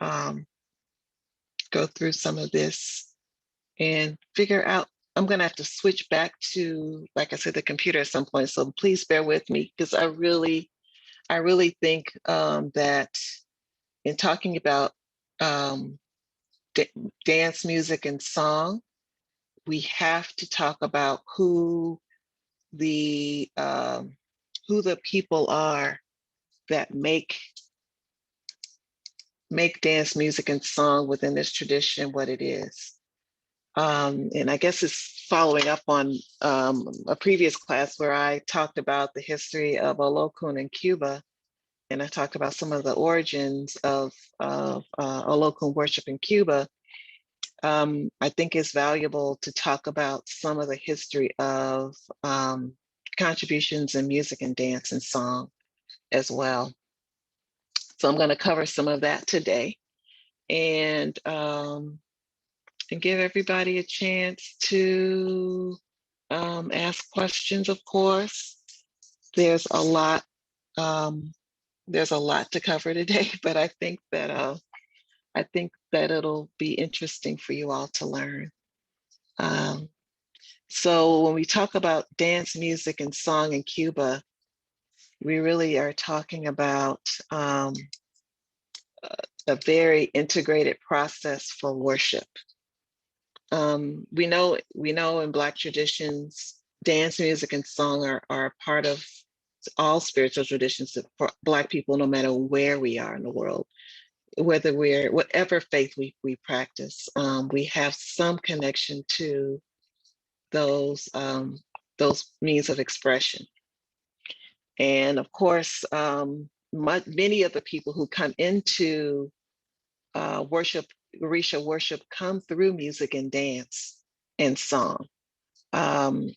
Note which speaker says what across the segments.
Speaker 1: um, go through some of this and figure out. I'm going to have to switch back to, like I said, the computer at some point. So please bear with me because I really think that in talking about um, d- dance music and song, we have to talk about the who the people are that make dance music and song within this tradition what it is. And I guess it's following up on a previous class where I talked about the history of Olokun in Cuba, and I talked about some of the origins of Olokun worship in Cuba. I think it's valuable to talk about some of the history of contributions in music and dance and song as well. So I'm going to cover some of that today, and give everybody a chance to ask questions. Of course, there's a lot. Um, there's a lot to cover today, but I think that it'll be interesting for you all to learn. Um, so when we talk about dance music and song in Cuba, we really are talking about a very integrated process for worship. We know in Black traditions, dance music and song are part of all spiritual traditions for Black people, no matter where we are in the world, whether we're whatever faith we practice, we have some connection to those those means of expression. And of course, many of the people who come into worship, Orisha worship, come through music and dance and song. Um,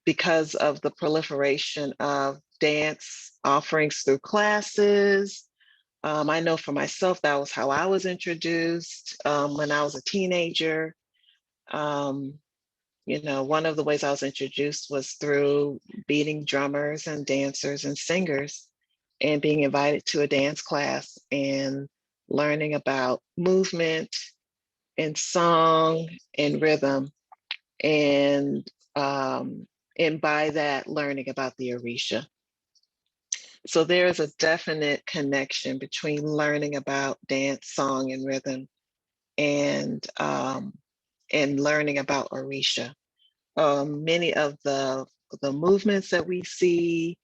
Speaker 1: because of the proliferation of dance offerings through classes. I know for myself, that was how I was introduced when I was a teenager. Um, one of the ways I was introduced was through meeting drummers and dancers and singers and being invited to a dance class and learning about movement and song and rhythm, and um, and by that learning about the Orisha. So there is a definite connection between learning about dance, song, and rhythm, and and learning about Orisha. Many of the movements that we see,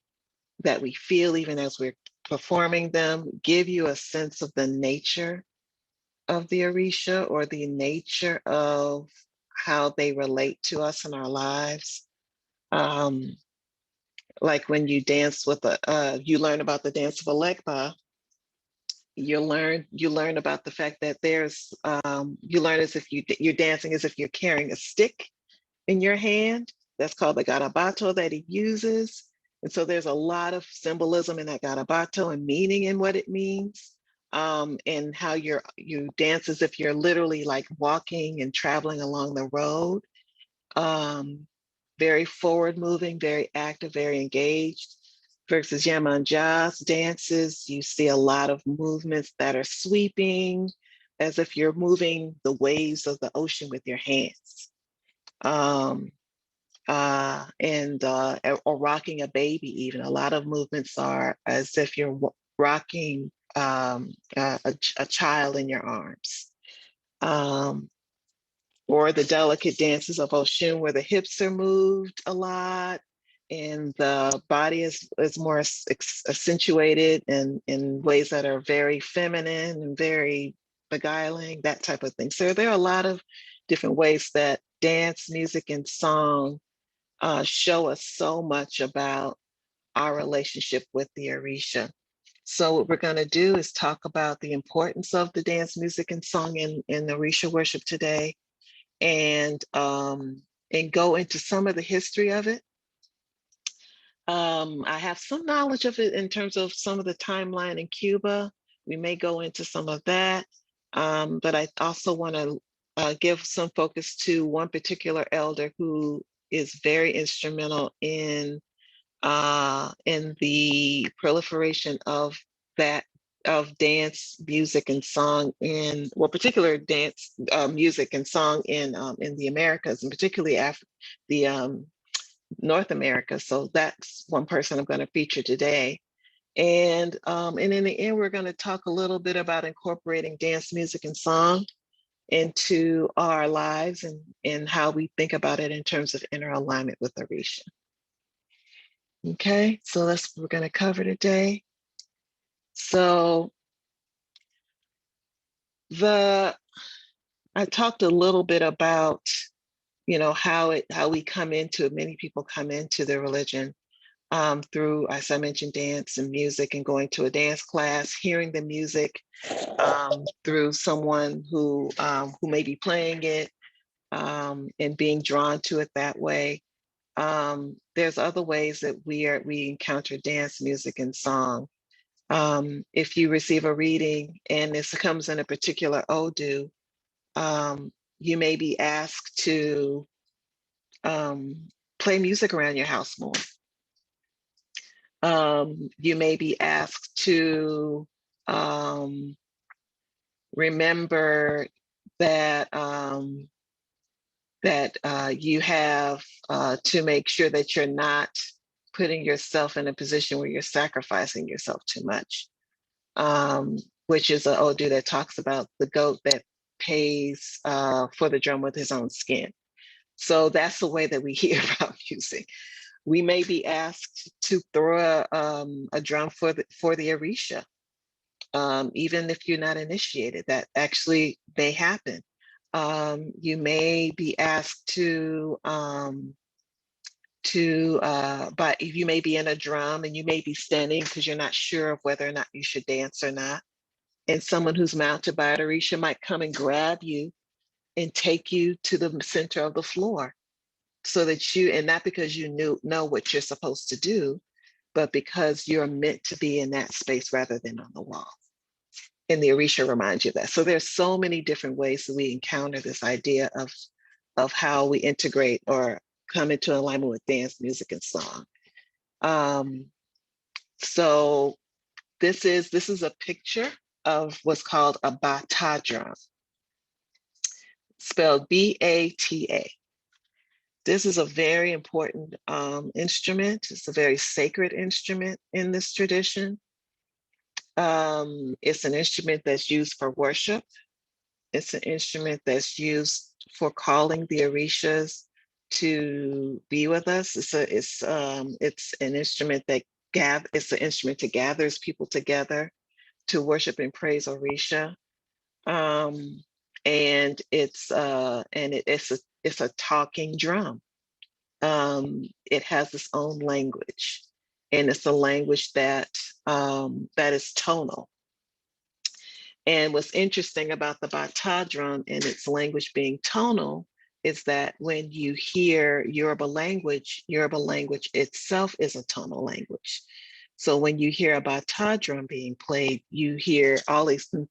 Speaker 1: that we feel even as we're performing them, give you a sense of the nature of the Orisha, or the nature of how they relate to us in our lives. Um, like when you dance with you learn about the dance of Elekpa, you learn about the fact that you learn as if you're dancing as if you're carrying a stick in your hand. That's called the garabato that he uses. And so there's a lot of symbolism in that garabato and meaning in what it means. And how you dance as if you're literally like walking and traveling along the road. Um, Very forward moving, very active, very engaged. Versus Yamanja's dances, you see a lot of movements that are sweeping, as if you're moving the waves of the ocean with your hands. Um, or rocking a baby, even. A lot of movements are as if you're rocking a child in your arms. Um, or the delicate dances of Oshun, where the hips are moved a lot and the body is more accentuated in ways that are very feminine and very beguiling, that type of thing. So there are a lot of different ways that dance, music, and song show us so much about our relationship with the Orisha. So what we're going to do is talk about the importance of the dance, music, and song in Orisha worship today, and go into some of the history of it. I have some knowledge of it in terms of some of the timeline in Cuba. We may go into some of that, but I also want to give some focus to one particular elder who is very instrumental in the proliferation of that of dance, music, and song in, well, particular dance, music and song in the Americas, and particularly the North America. So that's one person I'm going to feature today. And in the end, we're going to talk a little bit about incorporating dance, music, and song into our lives and how we think about it in terms of inner alignment with Orisha. Okay, so that's what we're going to cover today. So I talked a little bit about, how we come into it. Many people come into their religion through, as I mentioned, dance and music, and going to a dance class, hearing the music through someone who may be playing it, and being drawn to it that way. There's other ways that we encounter dance, music, and song. If you receive a reading and this comes in a particular Odu, you may be asked to play music around your house more. You may be asked to remember that you have to make sure that you're not putting yourself in a position where you're sacrificing yourself too much, which is an Odu that talks about the goat that pays for the drum with his own skin. So that's the way that we hear about music. We may be asked to throw a drum for the Orisha, even if you're not initiated. That actually may happen. You may be asked but you may be in a drum and you may be standing because you're not sure of whether or not you should dance or not. And someone who's mounted by an Orisha might come and grab you and take you to the center of the floor, so that and not because you know what you're supposed to do, but because you're meant to be in that space rather than on the wall. And the Orisha reminds you of that. So there's so many different ways that we encounter this idea of how we integrate or come into alignment with dance, music, and song. So this is a picture of what's called a bata drum, spelled B-A-T-A. This is a very important instrument. It's a very sacred instrument in this tradition. It's an instrument that's used for worship. It's an instrument that's used for calling the Orishas to be with us. It's an instrument that it's an instrument that gathers people together to worship and praise Orisha. And it's a talking drum. It has its own language, and it's a language that is tonal. And what's interesting about the bata drum and its language being tonal is that when you hear Yoruba language itself is a tonal language. So when you hear a bata drum being played, you hear all these and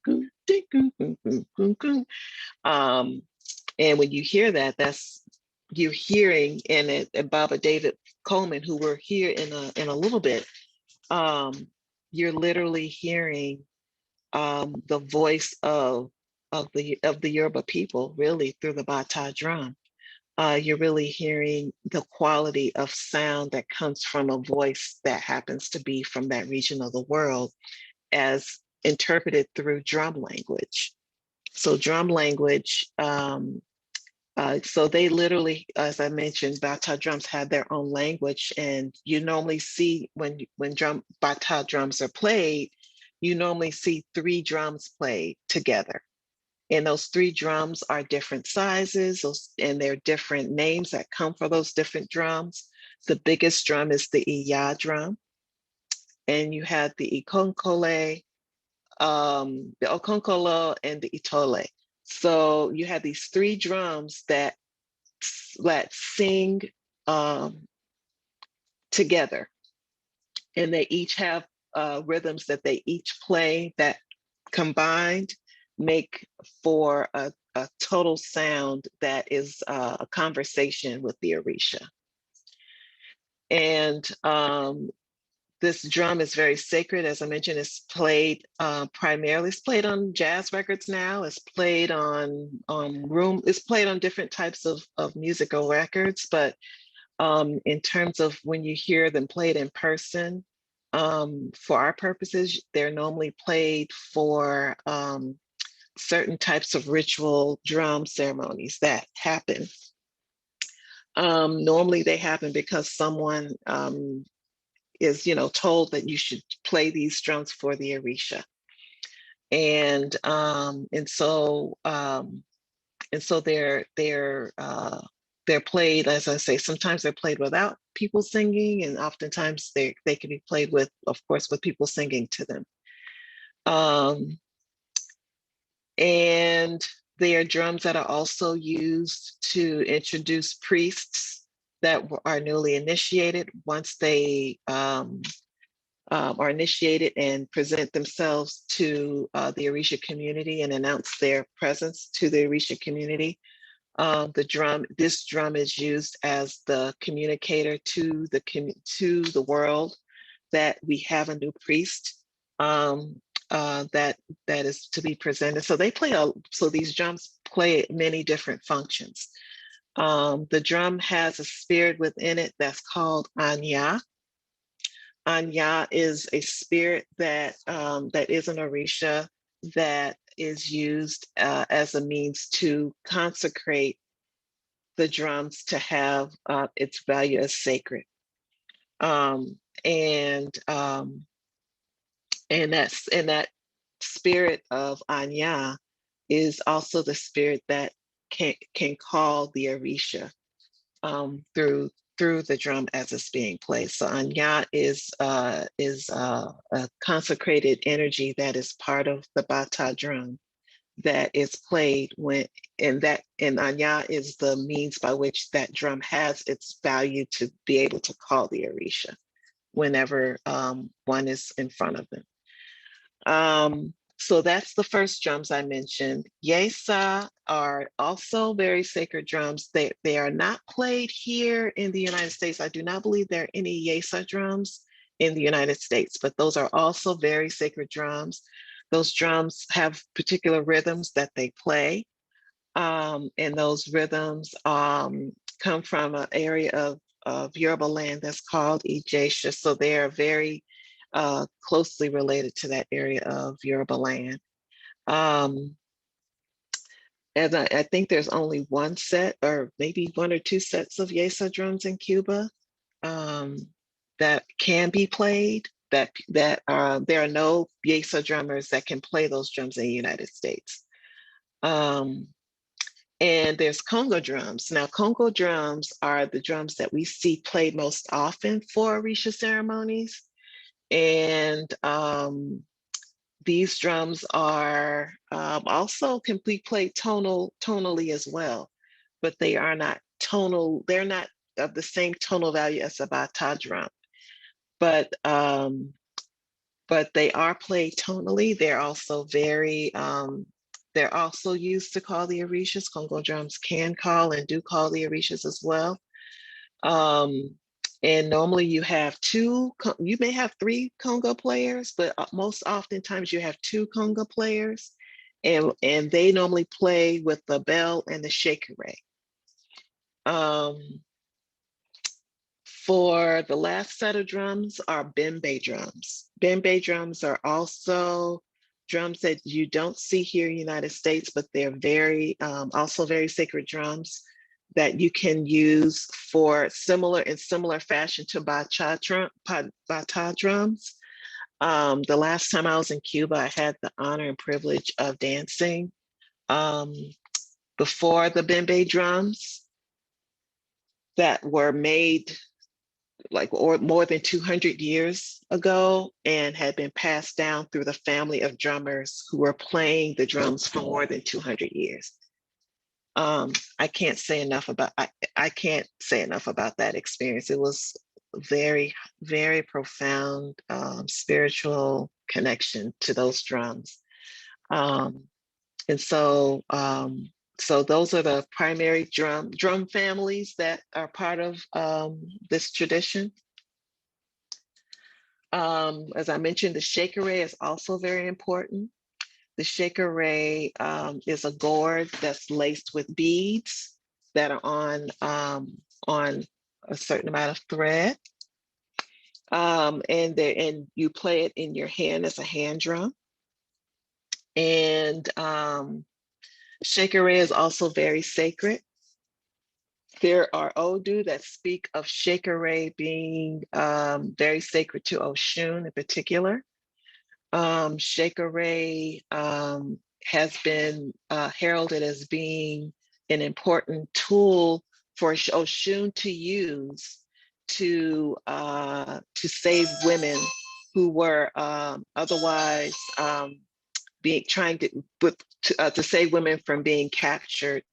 Speaker 1: when you hear that, you're hearing in it. And Baba David Coleman, who we're here in a little bit, you're literally hearing the voice of the Yoruba people, really, through the bata drum. You're really hearing the quality of sound that comes from a voice that happens to be from that region of the world, as interpreted through drum language. So drum language. So they literally, as I mentioned, bata drums have their own language, and you normally see when bata drums are played, you normally see 3 drums played together. And those 3 drums are different sizes, and there are different names that come for those different drums. The biggest drum is the iya drum, and you have the ikonkole, the okonkolo, and the itole. So you have these 3 drums that sing together, and they each have rhythms that they each play that combined make for a total sound that is a conversation with the Orisha. And This drum is very sacred. As I mentioned, it's played primarily, it's played on jazz records now. It's played it's played on different types of musical records. But in terms of when you hear them played in person, for our purposes, they're normally played for certain types of ritual drum ceremonies that happen. Normally they happen because someone is, told that you should play these drums for the Orisha. And so they're played, as I say, sometimes they're played without people singing, and oftentimes they can be played with, of course, with people singing to them. And they are drums that are also used to introduce priests that are newly initiated. Once they are initiated and present themselves to the Orisha community and announce their presence to the Orisha community, this drum is used as the communicator to the world that we have a new priest that is to be presented. So these drums play many different functions. The drum has a spirit within it that's called Anya. Anya is a spirit that is an Orisha that is used as a means to consecrate the drums to have its value as sacred. Um, and um, and that spirit of Anya is also the spirit that can call the Orisha through the drum as it's being played. So Anya is a consecrated energy that is part of the Bata drum that is played and Anya is the means by which that drum has its value to be able to call the Orisha whenever one is in front of them. So that's the first drums I mentioned. Yesa are also very sacred drums. They are not played here in the United States. I do not believe there are any Yesa drums in the United States, but those are also very sacred drums. Those drums have particular rhythms that they play. And those rhythms come from an area of Yoruba land that's called Ijesha. So they are very closely related to that area of Yoruba land. And I think there's only one set or maybe one or two sets of Yesa drums in Cuba that can be played. There are no Yesa drummers that can play those drums in the United States. And there's Congo drums. Now, Congo drums are the drums that we see played most often for Orisha ceremonies. And these drums are also can be played tonally as well, but they are not tonal. They're not of the same tonal value as a bata drum, but they are played tonally. They're also used to call the Orishas. Congo drums can call and do call the Orishas as well. And normally you may have three conga players, but most oftentimes you have two conga players, and they normally play with the bell and the shekere. For the last set of drums are bembe drums. Bembe drums are also drums that you don't see here in the United States, but they're also very sacred drums that you can use for similar fashion to bata drums. The last time I was in Cuba, I had the honor and privilege of dancing before the bembe drums that were made more than 200 years ago and had been passed down through the family of drummers who were playing the drums for more than 200 years. I can't say enough about that experience. It was very, very profound spiritual connection to those drums. And so those are the primary drum families that are part of this tradition. As I mentioned, the shakere is also very important. The shakere is a gourd that's laced with beads that are on a certain amount of thread. And you play it in your hand as a hand drum. And shakere is also very sacred. There are Odu that speak of shakere being very sacred to Oshun in particular. Shakere has been heralded as being an important tool for Oshun to use to save women who were otherwise being trying to save women from being captured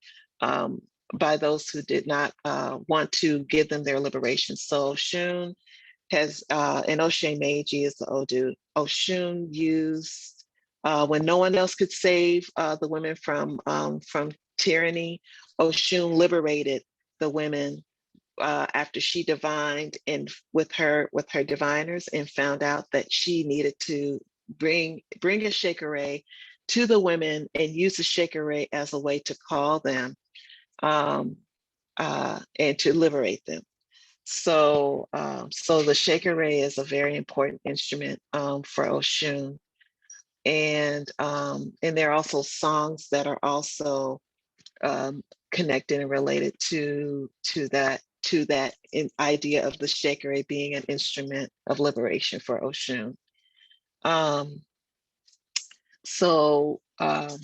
Speaker 1: um, by those who did not want to give them their liberation. So Oshun has, and Oshe Meiji is the Odu. Oshun used, when no one else could save the women from tyranny, Oshun liberated the women after she divined and with her diviners and found out that she needed to bring a shakere to the women and use the shakere as a way to call them um, and to liberate them. So the shakere is a very important instrument for Oshun, and there are also songs that are also connected and related to that idea of the shakere being an instrument of liberation for Oshun. Um, so um,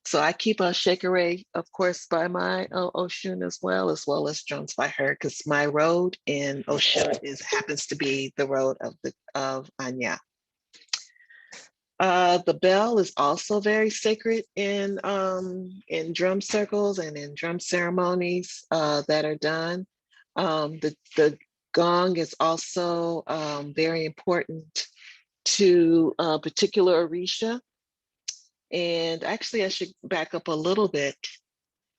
Speaker 1: so I keep a shakere, of course, by my Oshun as well as drums by her, because my road in Oshun happens to be the road of Anya. The bell is also very sacred in drum circles and in drum ceremonies that are done. The gong is also very important to a particular Orisha. And actually, I should back up a little bit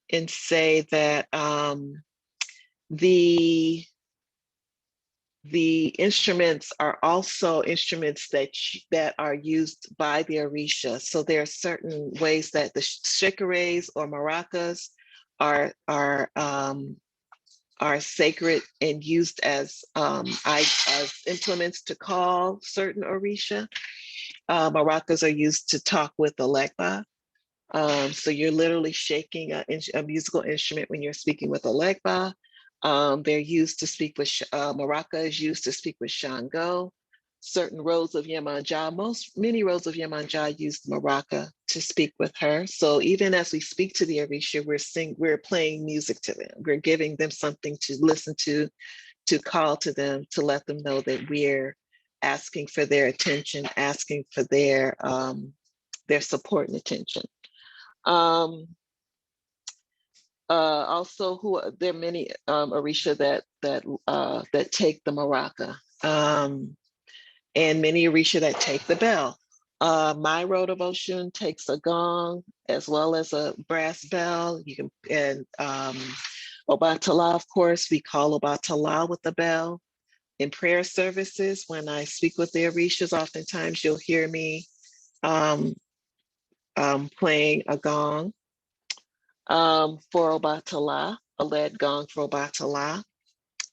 Speaker 1: and say that the instruments are also instruments that are used by the Orisha. So there are certain ways that the shikares or maracas are sacred and used as implements to call certain Orisha. Maracas are used to talk with the legba. So you're literally shaking a musical instrument when you're speaking with a legba. They're used to speak with, maraca is used to speak with Shango. Certain roads of Yemanja, many roads of Yemanja use maraca to speak with her. So even as we speak to the Orisha, we're playing music to them. We're giving them something to listen to call to them, to let them know that we're asking for their attention, asking for their support and attention. Also, there are many Orisha that take the maraca, and many Orisha that take the bell. My road of Oshun takes a gong as well as a brass bell. You can Obatala, of course, we call Obatala with the bell. In prayer services, when I speak with the Orishas, oftentimes you'll hear me um, playing a gong for Obatala, a lead gong for Obatala.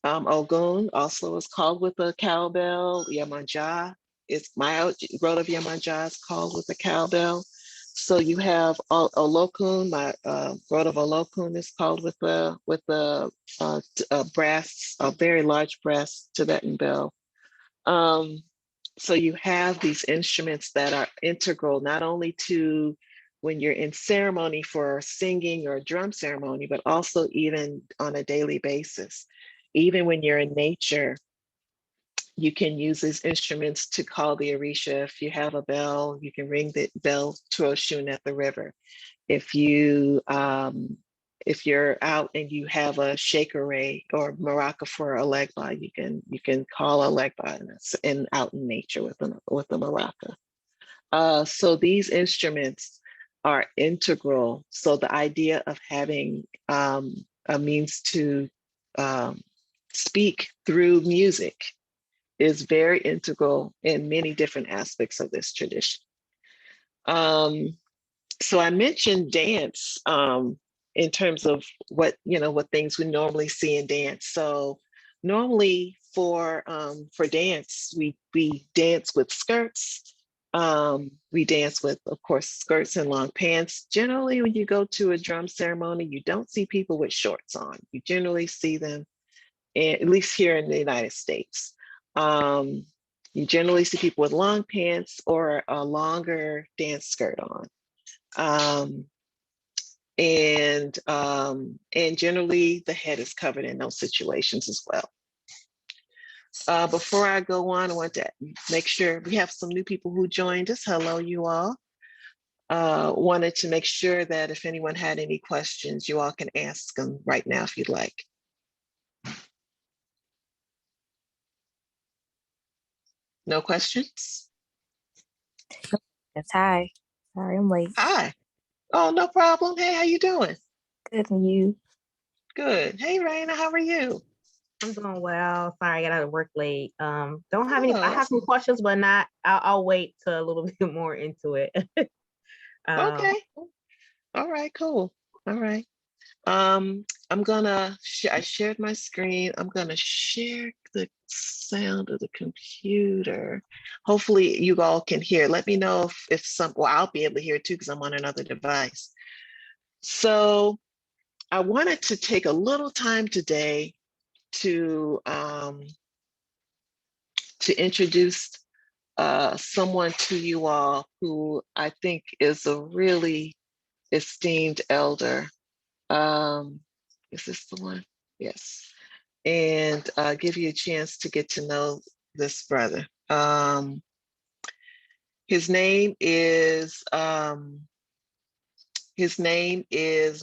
Speaker 1: Ogun also is called with a cowbell. Yamanja is my road of Yamanja is called with a cowbell. So you have Olokun, my road of Olokun is called with a brass, a very large brass Tibetan bell. So you have these instruments that are integral not only to when you're in ceremony for singing or drum ceremony, but also even on a daily basis. Even when you're in nature, you can use these instruments to call the Orisha. If you have a bell, you can ring the bell to Oshun at the river. If you're out and you have a shakere or maraca for a legba, you can call a legba and out in nature with a maraca. So these instruments are integral. So the idea of having a means to speak through music is very integral in many different aspects of this tradition. Um, so I mentioned dance in terms of what things we normally see in dance. So normally for dance, we dance with skirts. We dance with, of course, skirts and long pants. Generally, when you go to a drum ceremony, you don't see people with shorts on. You generally see them, at least here in the United States. Um, you generally see people with long pants or a longer dance skirt on. Um, and generally the head is covered in those situations as well. Before I go on, I want to make sure we have some new people who joined us. Hello, you all. Wanted to make sure that if anyone had any questions, you all can ask them right now if you'd like. No questions?
Speaker 2: Yes, hi. Sorry, I'm late.
Speaker 1: Hi. Oh, no problem. Hey, how you doing?
Speaker 2: Good, and you?
Speaker 1: Good. Hey, Raina, how are you?
Speaker 2: I'm doing well. Sorry, I got out of work late. Don't have any. I
Speaker 1: Oh,
Speaker 2: have some questions, but not. I'll wait till a little bit more into it.
Speaker 1: okay. All right, cool. All right. I'm gonna, I shared my screen. I'm gonna share the sound of the computer. Hopefully you all can hear. Let me know if some, well, I'll be able to hear it too because I'm on another device. So I wanted to take a little time today to introduce someone to you all who I think is a really esteemed elder. Is this the one? Yes. And give you a chance to get to know this brother. His name is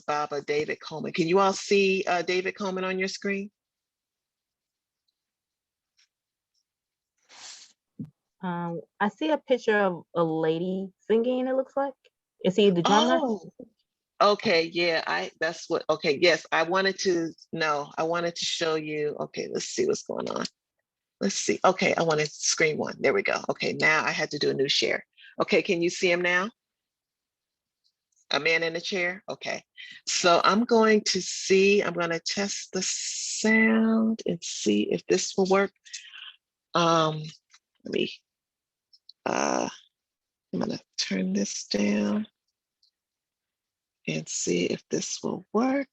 Speaker 1: Baba David Coleman. Can you all see David Coleman on your screen?
Speaker 2: I see a picture of a lady singing. It looks like. Is he the drummer?
Speaker 1: Oh, okay. Yeah, that's what, okay. Yes, I wanted to show you. Okay, let's see what's going on. Let's see. Okay, I wanted screen one. There we go. Okay, now I had to do a new share. Okay, can you see him now? A man in a chair? Okay. So I'm going to test the sound and see if this will work. Let me, I'm gonna turn this down and see if this will work.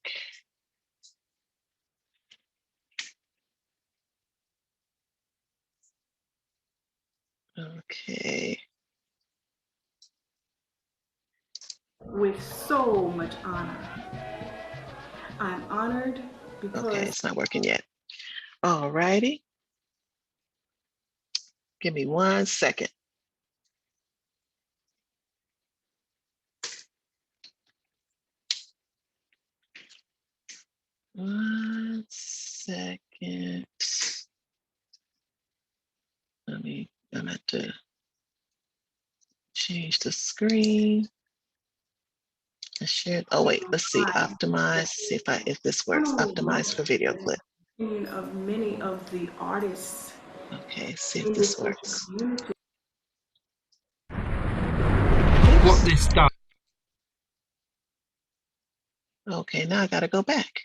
Speaker 1: Okay.
Speaker 3: With so much honor. I'm honored because...
Speaker 1: Okay, it's not working yet. All righty. Give me 1 second. One second. I'm gonna have to change the screen. I shared, oh wait, let's see, optimize, see if this works. Optimize for video clip.
Speaker 3: Of many of the artists.
Speaker 1: Okay, see if this works.
Speaker 4: What this does
Speaker 1: Okay, now I gotta go back.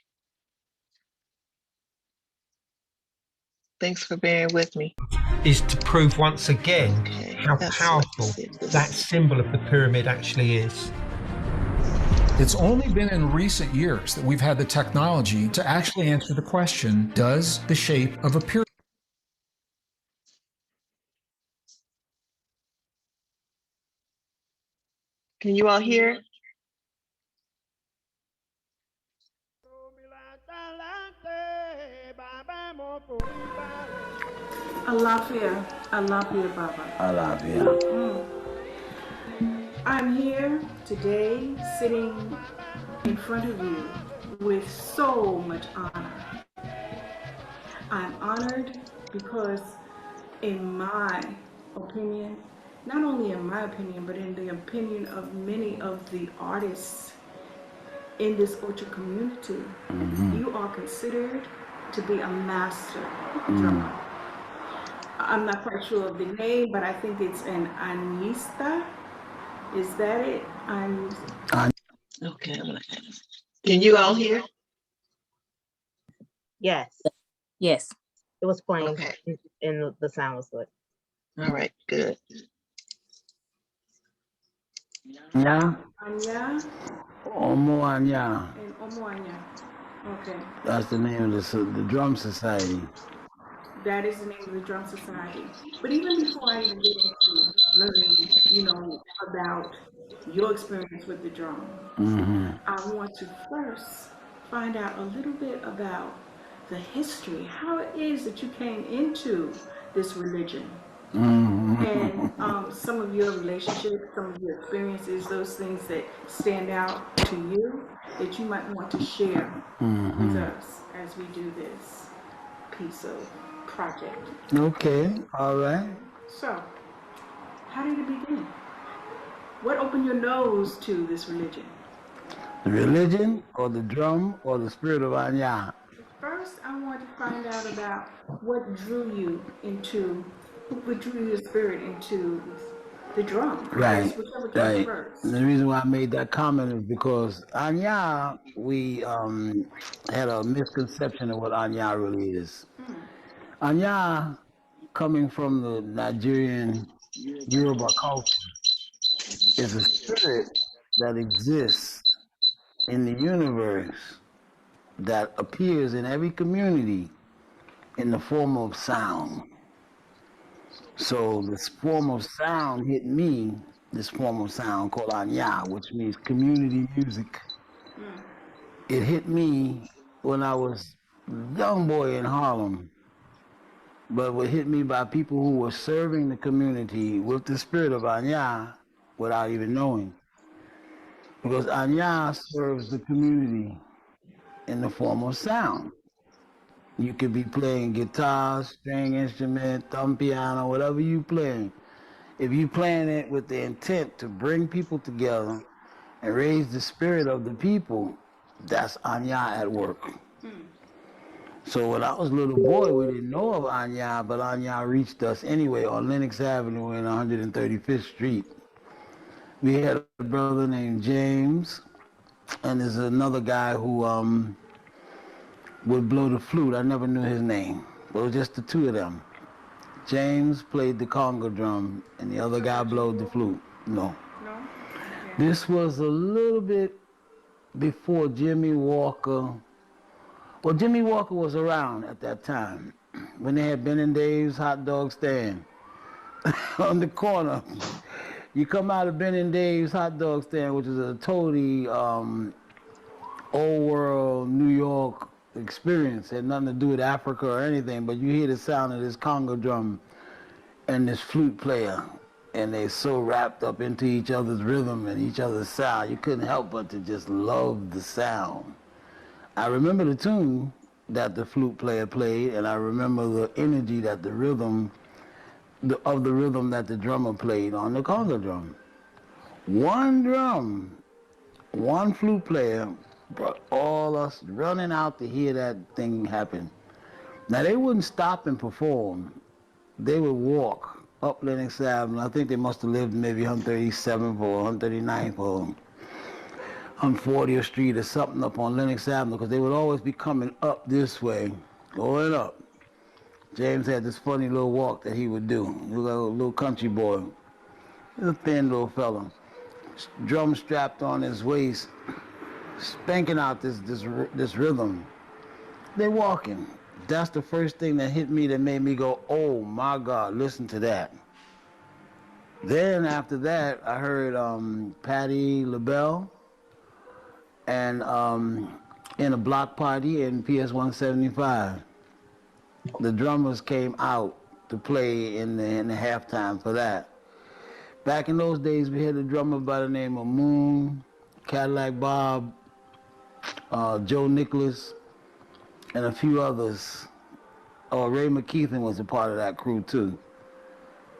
Speaker 1: Thanks for bearing with me.
Speaker 4: is to prove once again how powerful that symbol of the pyramid actually is.
Speaker 5: It's only been in recent years that we've had the technology to actually answer the question, does the shape of a pyramid...
Speaker 1: Can you all hear?
Speaker 3: Alafia, Alafia Baba.
Speaker 6: Alafia.
Speaker 3: I'm here today sitting in front of you with so much honor. I'm honored because in my opinion, not only in my opinion, but in the opinion of many of the artists in this Ocha community, you are considered to be a master drummer. I'm not quite sure of the name, but I think it's an anista. Is that it?
Speaker 1: Okay, can you all hear?
Speaker 2: Yes.
Speaker 6: Yes.
Speaker 2: It was playing.
Speaker 1: Okay.
Speaker 2: And the sound was good.
Speaker 1: All right, good.
Speaker 7: Anya,
Speaker 3: Anya
Speaker 7: Omo Anya.
Speaker 3: and Omoanya. Okay.
Speaker 7: That's the name of the drum society.
Speaker 3: That is the name of the drum society. But even before I even get into learning, about your experience with the drum, I want to first find out a little bit about the history, how it is that you came into this religion, and some of your relationships, some of your experiences, those things that stand out to you that you might want to share with us as we do this piece of project.
Speaker 7: Okay, all right.
Speaker 3: So, how did it begin? What opened your nose to this religion?
Speaker 7: The religion or the drum or the spirit of Anya?
Speaker 3: First, I want to find out about what drew your spirit into the drum.
Speaker 7: Right,
Speaker 3: Whichever came
Speaker 7: right.
Speaker 3: first.
Speaker 7: And the reason why I made that comment is because Anya, we had a misconception of what Anya really is. Anya, coming from the Nigerian Yoruba culture, is a spirit that exists in the universe that appears in every community in the form of sound. So this form of sound hit me, this form of sound called Anya, which means community music. It hit me when I was a young boy in Harlem, but it hit me by people who were serving the community with the spirit of Anya without even knowing. Because Anya serves the community in the form of sound. You could be playing guitar, string instrument, thumb piano, whatever you playing. If you playing it with the intent to bring people together and raise the spirit of the people, that's Anya at work. So when I was a little boy, we didn't know of Anya, but Anya reached us anyway on Lenox Avenue in 135th Street. We had a brother named James, and there's another guy who would blow the flute. I never knew his name, but it was just the two of them. James played the conga drum, and the other guy blowed the flute. No.
Speaker 3: No? Okay.
Speaker 7: This was a little bit before Jimmy Walker. Well, Jimmy Walker was around at that time when they had Ben and Dave's hot dog stand on the corner. You come out of Ben and Dave's hot dog stand, which is a totally old world New York experience. It had nothing to do with Africa or anything, but you hear the sound of this conga drum and this flute player, and they so wrapped up into each other's rhythm and each other's sound, you couldn't help but to just love the sound. I remember the tune that the flute player played, and I remember the energy that the rhythm that the drummer played on the conga drum. One drum, one flute player brought all us running out to hear that thing happen. Now they wouldn't stop and perform. They would walk up Lenox Avenue. I think they must have lived maybe 137th or 139th or on 40th Street or something up on Lenox Avenue, because they would always be coming up this way, going up. James had this funny little walk that he would do. He was like a little country boy. He was a thin little fella. Drum strapped on his waist, spanking out this rhythm. They walking. That's the first thing that hit me that made me go, oh my God, listen to that. Then after that, I heard Patti LaBelle and in a block party in PS 175. The drummers came out to play in the halftime for that. Back in those days, we had a drummer by the name of Moon, Cadillac Bob, Joe Nicholas, and a few others. Ray McKeithen was a part of that crew too.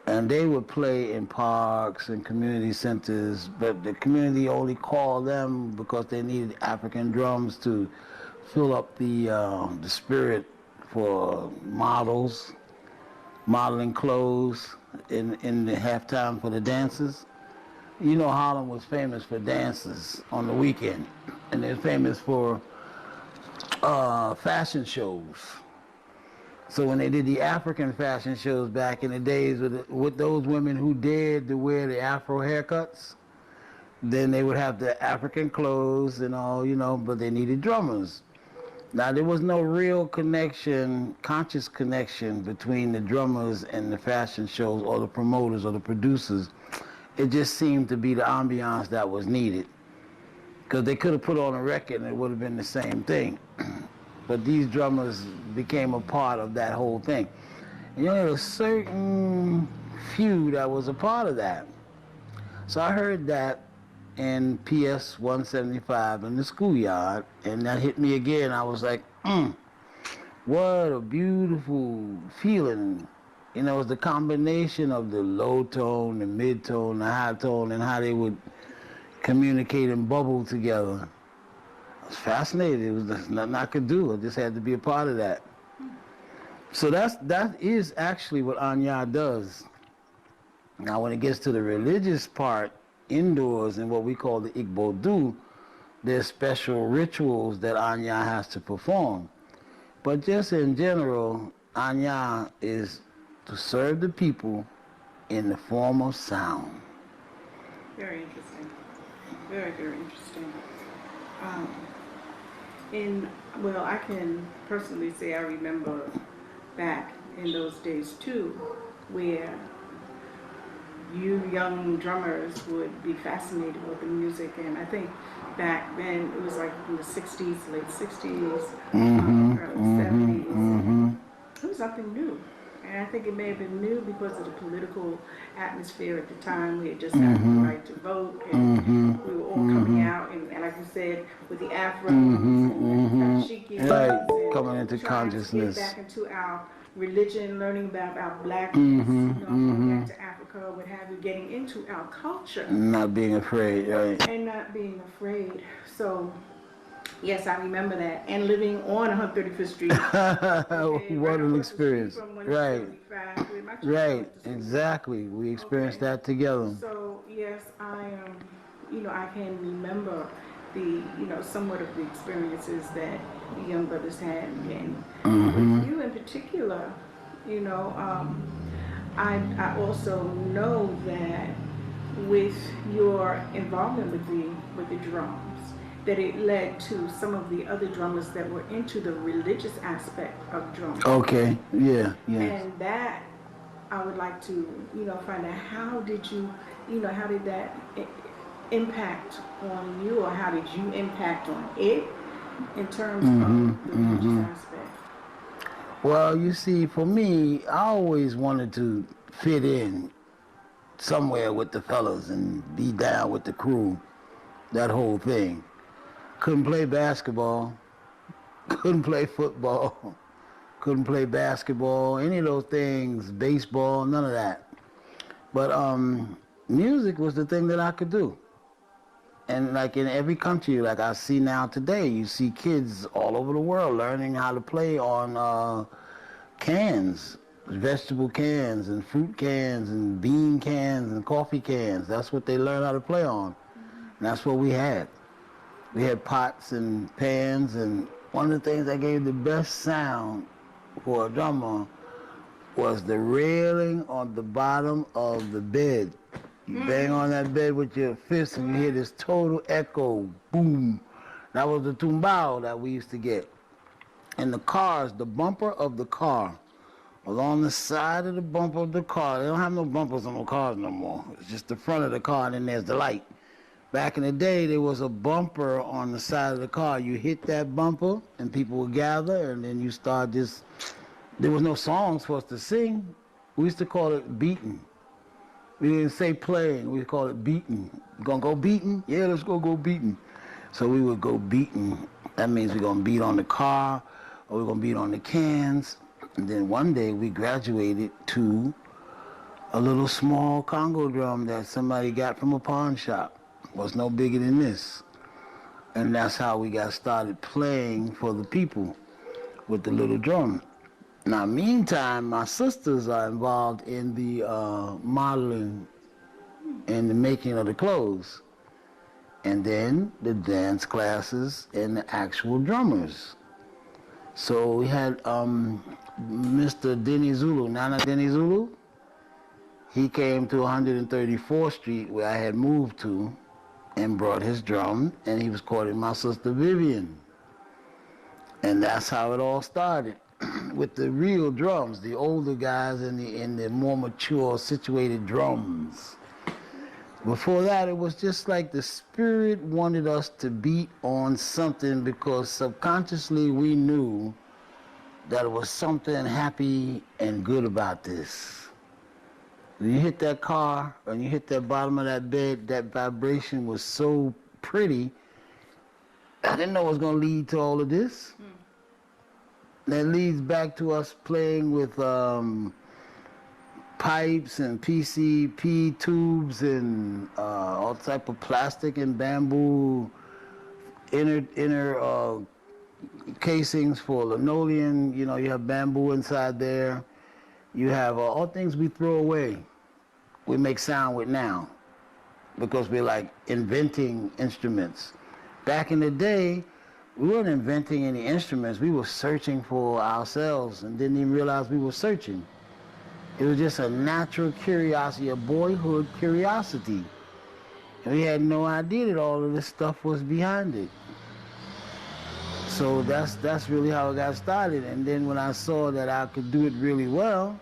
Speaker 7: And they would play in parks and community centers, but the community only called them because they needed African drums to fill up the spirit for models. modeling clothes in the halftime for the dancers. You know, Harlem was famous for dances on the weekend, and they're famous for fashion shows. So when they did the African fashion shows back in the days with those women who dared to wear the Afro haircuts, then they would have the African clothes and all, you know, but they needed drummers. Now, there was no real connection, conscious connection between the drummers and the fashion shows or the promoters or the producers. It just seemed to be the ambiance that was needed. Because they could have put on a record and it would have been the same thing. But these drummers became a part of that whole thing. And you know, there was a certain few that was a part of that. So I heard that in PS 175 in the schoolyard, and that hit me again. I was like, what a beautiful feeling. You know, it was the combination of the low tone, the mid tone, the high tone, and how they would communicate and bubble together. I was fascinated. It was just nothing I could do. I just had to be a part of that. So that is actually what Anya does. Now, when it gets to the religious part, indoors in what we call the Igbo do, there's special rituals that Anya has to perform. But just in general, Anya is to serve the people in the form of sound.
Speaker 3: Very interesting. Very, very interesting. Well, I can personally say I remember back in those days too, where you young drummers would be fascinated with the music, and I think back then it was like in the 60s, late 60s, early 70s. It was something new. And I think it may have been new because of the political atmosphere at the time. We had just had the right to vote, and we were all coming out, and like you said, with the afros and dashikis,
Speaker 7: right, coming into
Speaker 3: trying
Speaker 7: consciousness.
Speaker 3: to get back into our religion, learning about our blackness, going back to Africa, what have you, getting into our culture.
Speaker 7: Not being afraid, right?
Speaker 3: And not being afraid. So, yes, I remember that. And living on 135th Street. Okay,
Speaker 7: What an experience. Right. Right,
Speaker 3: exactly.
Speaker 7: exactly. We experienced that together.
Speaker 3: So, yes, I can remember the, somewhat of the experiences that the young brothers had. And with you in particular, I also know that with your involvement with the drums, that it led to some of the other drummers that were into the religious aspect of drumming.
Speaker 7: Okay, yeah.
Speaker 3: And that I would like to, find out how did that impact on you, or how did you impact on it in terms of the religious aspect?
Speaker 7: Well, you see, for me, I always wanted to fit in somewhere with the fellas and be down with the crew, that whole thing. Couldn't play basketball, couldn't play football, couldn't play basketball, any of those things, baseball, none of that. But music was the thing that I could do. And like in every country, like I see now today, you see kids all over the world learning how to play on cans, vegetable cans and fruit cans and bean cans and coffee cans. That's what they learn how to play on. And that's what we had. We had pots and pans, and one of the things that gave the best sound for a drummer was the railing on the bottom of the bed. You bang on that bed with your fist and you hear this total echo, boom. That was the tumbao that we used to get. And the cars, the bumper of the car, along the side of the bumper of the car, they don't have no bumpers on the cars no more. It's just the front of the car, and then there's the light. Back in the day, there was a bumper on the side of the car. You hit that bumper, and people would gather, and then you start this. There was no songs for us to sing. We used to call it beating. We didn't say playing. We called it beating. You gonna go beating? Yeah, let's go beating. So we would go beating. That means we're gonna beat on the car, or we're gonna beat on the cans. And then one day we graduated to a little small Congo drum that somebody got from a pawn shop. Was no bigger than this. And that's how we got started playing for the people with the little drum. Now, meantime, my sisters are involved in the modeling and the making of the clothes. And then the dance classes and the actual drummers. So we had Mr. Denny Zulu, Nana Denny Zulu. He came to 134th Street where I had moved to and brought his drum, and he was courting my sister Vivian. And that's how it all started with the real drums, the older guys and the more mature situated drums. Before that, it was just like the spirit wanted us to beat on something because subconsciously we knew that it was something happy and good about this. When you hit that car and you hit that bottom of that bed, that vibration was so pretty. I didn't know it was going to lead to all of this. That leads back to us playing with pipes and PCP tubes and all type of plastic and bamboo inner casings for linoleum. You know, you have bamboo inside there. You have all things we throw away. We make sound with now because we're like inventing instruments. Back in the day, we weren't inventing any instruments. We were searching for ourselves and didn't even realize we were searching. It was just a natural curiosity, a boyhood curiosity. And we had no idea that all of this stuff was behind it. So that's really how it got started. And then when I saw that I could do it really well,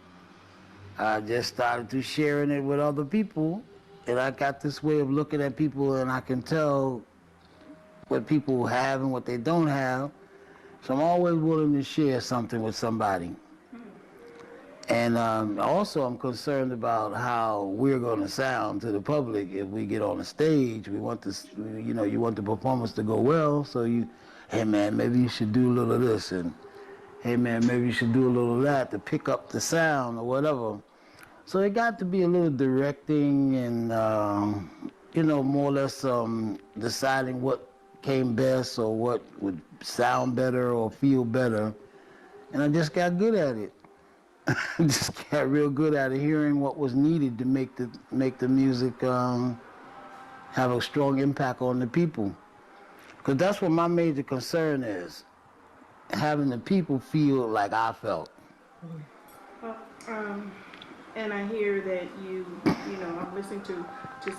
Speaker 7: I just started to sharing it with other people. And I got this way of looking at people and I can tell what people have and what they don't have. So I'm always willing to share something with somebody. And also I'm concerned about how we're going to sound to the public if we get on the stage. We want this, you know, you want the performance to go well, so you, hey man, maybe you should do a little of this, and hey man, maybe you should do a little of that to pick up the sound or whatever. So it got to be a little directing and, you know, more or less deciding what came best or what would sound better or feel better. And I just got good at it. Just got real good at it, hearing what was needed to make the music have a strong impact on the people. Because that's what my major concern is, having the people feel like I felt.
Speaker 3: And I hear that you know, I'm listening to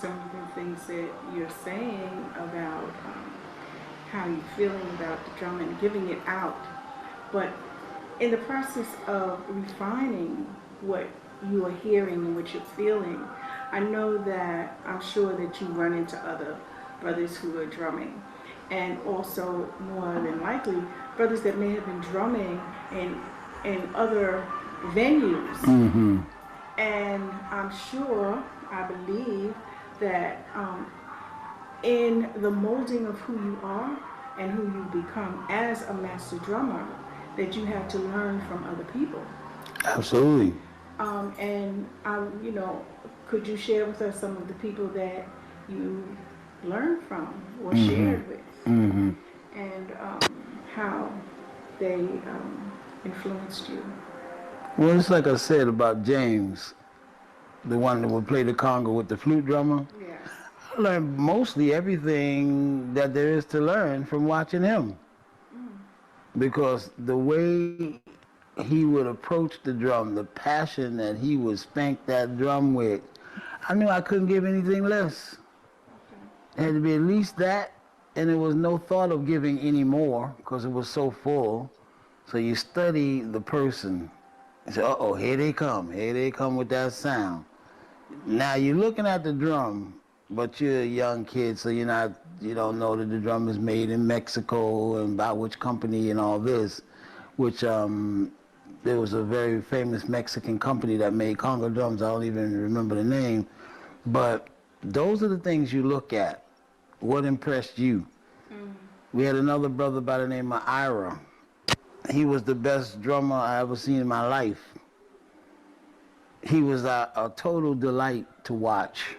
Speaker 3: some of the things that you're saying about how you're feeling about the drum and giving it out. But in the process of refining what you are hearing and what you're feeling, I know that I'm sure that you run into other brothers who are drumming, and also more than likely brothers that may have been drumming in other venues.
Speaker 7: Mm-hmm.
Speaker 3: And I'm sure, I believe that in the molding of who you are and who you become as a master drummer, that you have to learn from other people.
Speaker 7: Absolutely.
Speaker 3: And you know, could you share with us some of the people that you learned from or shared with, and how they influenced you?
Speaker 7: Well, it's like I said about James, the one that would play the conga with the flute drummer.
Speaker 3: Yes.
Speaker 7: I learned mostly everything that there is to learn from watching him. Because the way he would approach the drum, the passion that he would spank that drum with, I knew I couldn't give anything less. It had to be at least that, and there was no thought of giving any more because it was so full. So you study the person. You say, uh-oh, here they come with that sound. Now you're looking at the drum, but you're a young kid, so you don't know that the drum is made in Mexico and by which company and all this, which there was a very famous Mexican company that made conga drums. I don't even remember the name, but those are the things you look at. What impressed you? We had another brother by the name of Ira. He was the best drummer I ever seen in my life. He was a total delight to watch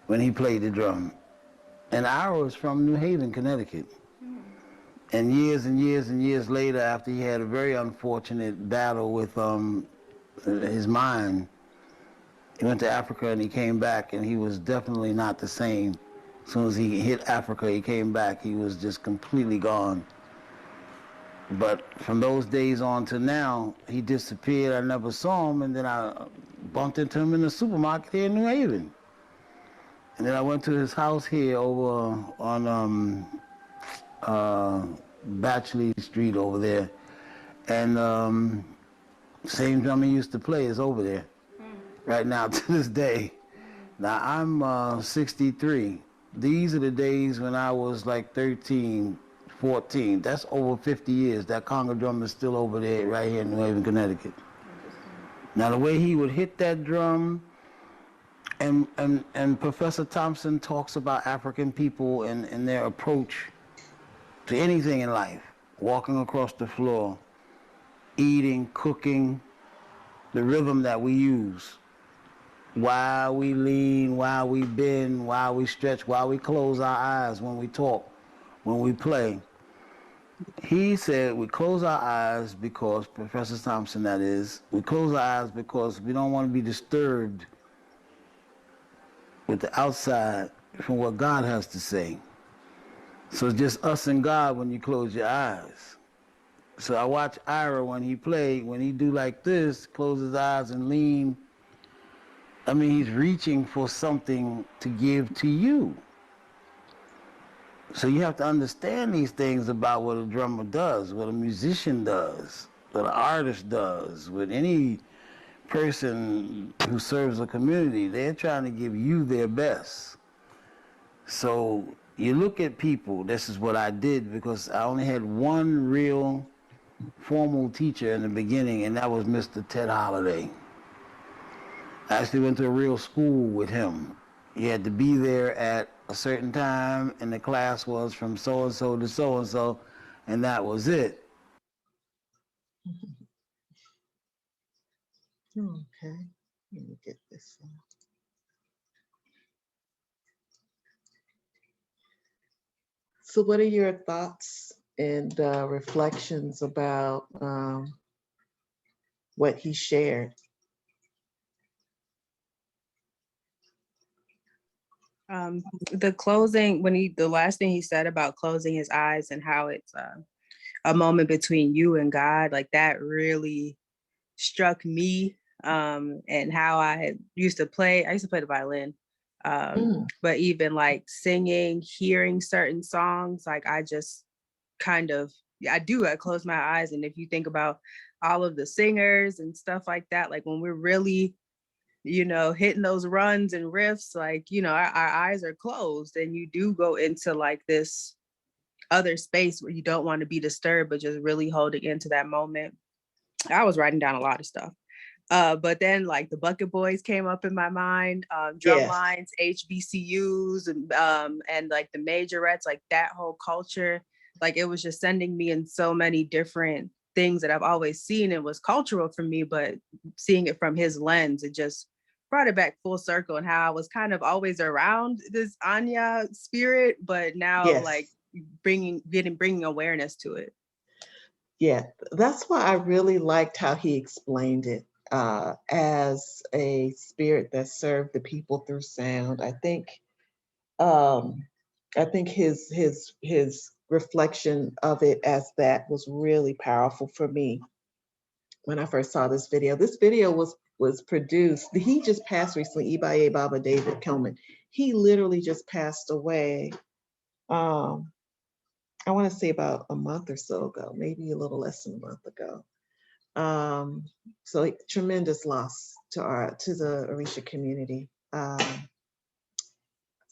Speaker 7: when he played the drum. And Ira was from New Haven, Connecticut. And years and years and years later, after he had a very unfortunate battle with his mind, he went to Africa and he came back, and he was definitely not the same. As soon as he hit Africa, he came back, he was just completely gone. But from those days on to now, he disappeared. I never saw him, and then I bumped into him in the supermarket here in New Haven. And then I went to his house here over on Batchley Street over there. And same drum he used to play is over there right now to this day. Now I'm 63. These are the days when I was like 13, 14. That's over 50 years. That conga drum is still over there right here in New Haven, Connecticut. Now the way he would hit that drum, and Professor Thompson talks about African people and their approach to anything in life, walking across the floor, eating, cooking, the rhythm that we use. While we lean, while we bend, while we stretch, while we close our eyes when we talk, when we play. He said we close our eyes because, Professor Thompson that is, we close our eyes because we don't want to be disturbed with the outside from what God has to say. So it's just us and God when you close your eyes. So I watch Ira when he play, when he do like this, close his eyes and lean. I mean, he's reaching for something to give to you. So you have to understand these things about what a drummer does, what a musician does, what an artist does, what any person who serves a community. They're trying to give you their best. So you look at people, this is what I did because I only had one real formal teacher in the beginning, and that was Mr. Ted Holliday. I actually went to a real school with him. You had to be there at a certain time, and the class was from so-and-so to so-and-so, and that was it.
Speaker 1: Okay, let me get this one. So what are your thoughts and reflections about what he shared?
Speaker 6: The closing, the last thing he said about closing his eyes and how it's a moment between you and God, like that really struck me. And how I used to play the violin. But even like singing, hearing certain songs, like I just kind of, I close my eyes. And if you think about all of the singers and stuff like that, like when we're really, hitting those runs and riffs, like, our eyes are closed and you do go into like this other space where you don't want to be disturbed, but just really holding into that moment. I was writing down a lot of stuff. But then like the Bucket Boys came up in my mind, drum lines, HBCUs, and like the majorettes, like that whole culture, like it was just sending me in so many different things that I've always seen and was cultural for me, but seeing it from his lens, it just brought it back full circle and how I was kind of always around this Anya spirit, but now like bringing awareness to it.
Speaker 1: Yeah, that's why I really liked how he explained it as a spirit that served the people through sound. I think his reflection of it as that was really powerful for me when I first saw this video. This video was produced. He just passed recently, Ibaye Baba David Kelman. He literally just passed away. I want to say about a month or so ago, maybe a little less than a month ago. So tremendous loss to the Orisha community.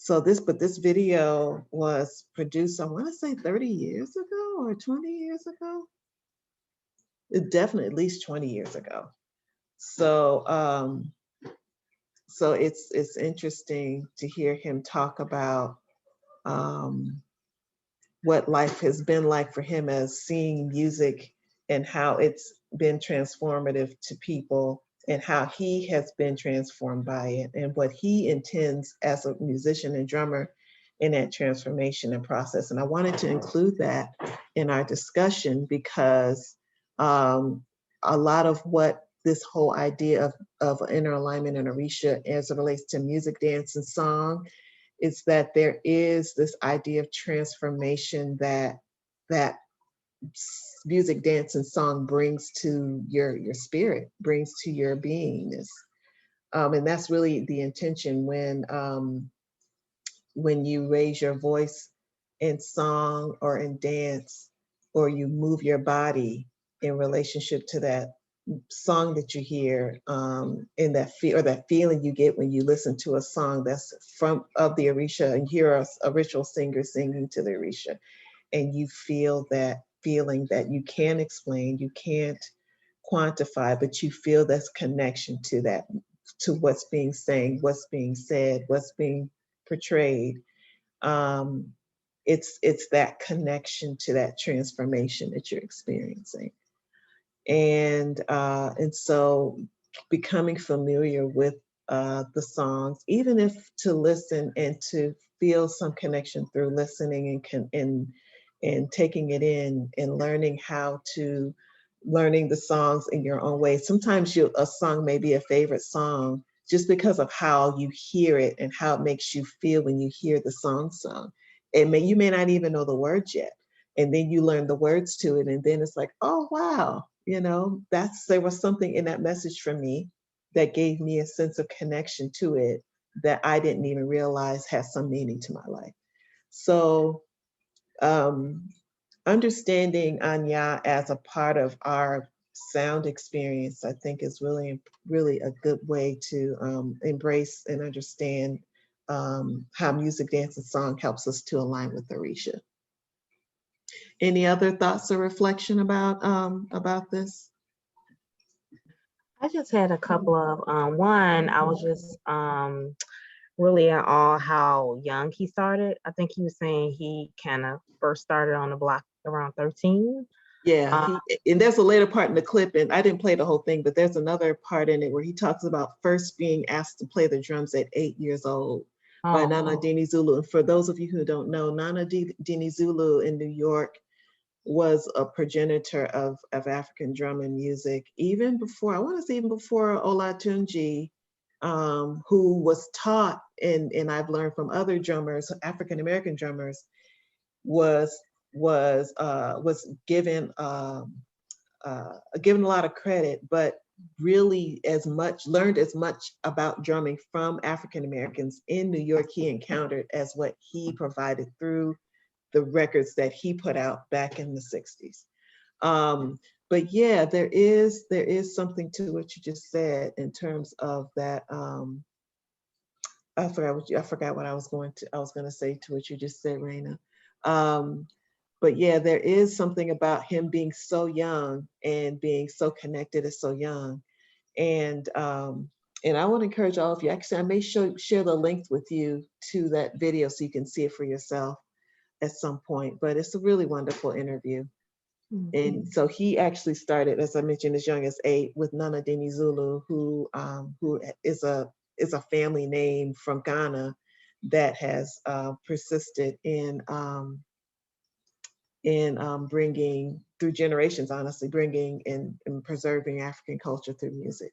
Speaker 1: But this video was produced, I want to say 30 years ago or 20 years ago. It definitely at least 20 years ago. So so it's interesting to hear him talk about what life has been like for him as seeing music and how it's been transformative to people and how he has been transformed by it and what he intends as a musician and drummer in that transformation and process. And I wanted to include that in our discussion because a lot of what this whole idea of inner alignment and Orisha as it relates to music, dance, and song is that there is this idea of transformation that music, dance, and song brings to your spirit, brings to your beingness. And that's really the intention when you raise your voice in song or in dance, or you move your body in relationship to that song that you hear, and that feel or that feeling you get when you listen to a song that's from of the Orisha and hear a ritual singer singing to the Orisha, and you feel that feeling that you can't explain, you can't quantify, but you feel this connection to that, to what's being sang, what's being said, what's being portrayed. Um, it's that connection to that transformation that you're experiencing, and so becoming familiar with the songs, even if to listen and to feel some connection through listening and taking it in and learning how to learning the songs in your own way. Sometimes a song may be a favorite song just because of how you hear it and how it makes you feel when you hear the song sung. You may not even know the words yet. And then you learn the words to it. And then it's like, oh, wow, there was something in that message for me that gave me a sense of connection to it that I didn't even realize has some meaning to my life. So understanding Anya as a part of our sound experience, I think is really, really a good way to embrace and understand how music, dance, and song helps us to align with Orisha. Any other thoughts or reflection about this?
Speaker 2: I just had a couple of one, I was just really in awe how young he started. I think he was saying he kind of first started on the block around 13.
Speaker 1: Yeah, and there's a later part in the clip, and I didn't play the whole thing, but there's another part in it where he talks about first being asked to play the drums at 8 years old by Nana Dini Zulu. And for those of you who don't know, Nana Dini Zulu in New York was a progenitor of African drum and music, even before, I want to say even before Olatunji, who was taught, and I've learned from other drummers, African American drummers, was given given a lot of credit, but really learned as much about drumming from African Americans in New York he encountered as what he provided through the records that he put out back in the 60s. But yeah, there is something to what you just said in terms of that. I forgot what I was going to say to what you just said, Raina. But yeah, there is something about him being so young and being so connected at so young. And I want to encourage all of you, actually, I may share the link with you to that video so you can see it for yourself at some point, but it's a really wonderful interview. Mm-hmm. And so he actually started, as I mentioned, as young as 8 with Nana Dini Zulu, who is a family name from Ghana that has persisted in bringing, through generations, honestly, bringing and preserving African culture through music.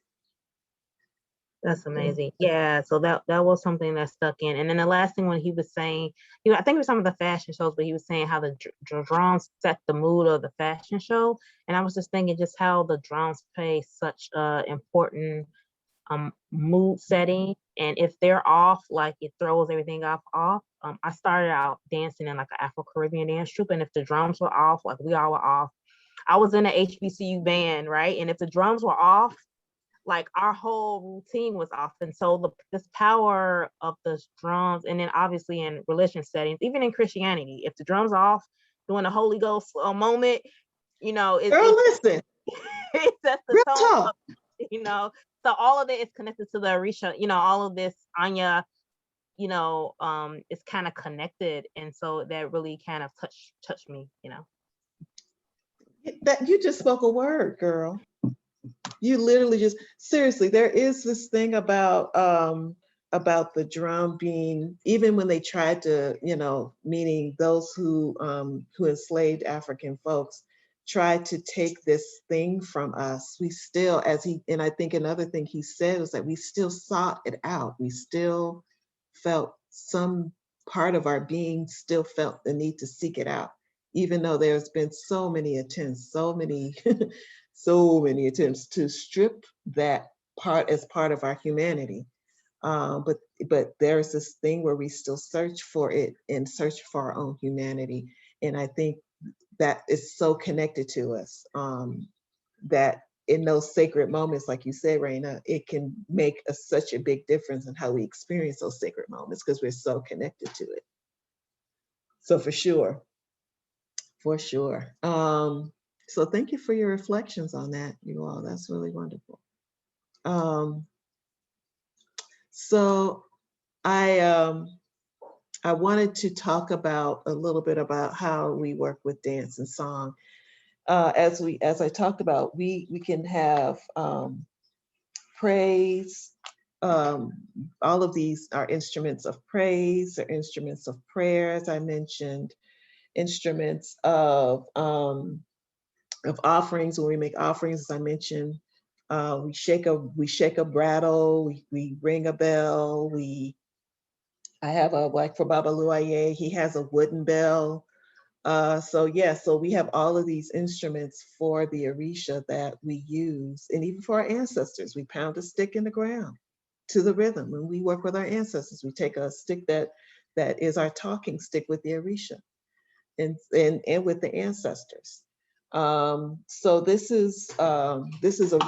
Speaker 2: That's amazing. Yeah, so that was something that stuck in. And then the last thing when he was saying, I think it was some of the fashion shows, but he was saying how the drums set the mood of the fashion show. And I was just thinking just how the drums play such an important mood setting. And if they're off, like it throws everything off. I started out dancing in like an Afro-Caribbean dance troupe, and if the drums were off, like we all were off. I was in an HBCU band, right? And if the drums were off, like our whole routine was off. And so this power of the drums, and then obviously in religion settings, even in Christianity, if the drums are off during the Holy Ghost moment,
Speaker 1: listen,
Speaker 2: it sets the tone up, so all of it is connected to the Orisha, all of this Anya, is kind of connected. And so that really kind of touched me,
Speaker 1: That you just spoke a word, girl. You literally just, seriously, there is this thing about about the drum being, even when they tried to, meaning those who enslaved African folks, tried to take this thing from us, we still, and I think another thing he said was that we still sought it out. We still felt some part of our being still felt the need to seek it out, even though there's been so many attempts, so many, so many attempts to strip that part as part of our humanity. But there's this thing where we still search for it and search for our own humanity. And I think that is so connected to us, that in those sacred moments, like you said, Raina, it can make such a big difference in how we experience those sacred moments because we're so connected to it. So for sure, for sure. So thank you for your reflections on that, you all. That's really wonderful. So I wanted to talk about a little bit about how we work with dance and song. As I talked about, we can have praise. All of these are instruments of praise, or instruments of prayer, as I mentioned, instruments of offerings. When we make offerings, as I mentioned, we shake a brattle, we ring a bell, I have a, like for Baba Luaye, he has a wooden bell. So we have all of these instruments for the Orisha that we use, and even for our ancestors, we pound a stick in the ground to the rhythm. When we work with our ancestors, we take a stick that is our talking stick with the Orisha and with the ancestors. So this is a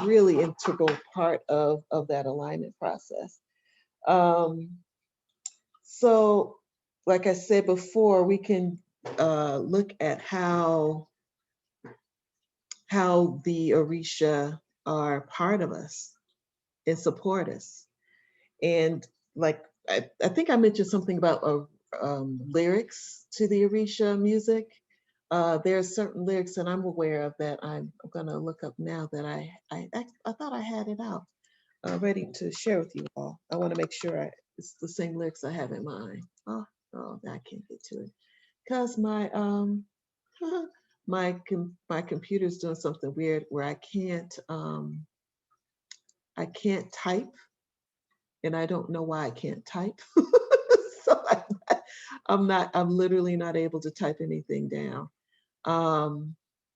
Speaker 1: really integral part of that alignment process. So, like I said before, we can look at how the Orisha are part of us and support us. And like I think I mentioned something about lyrics to the Orisha music. There are certain lyrics that I'm aware of that I'm gonna look up now that I thought I had it out ready to share with you all. I want to make sure it's the same lyrics I have in mind. Oh, I can't get to it because my my computer's doing something weird where I can't type, and I don't know why I can't type. So I'm literally not able to type anything down.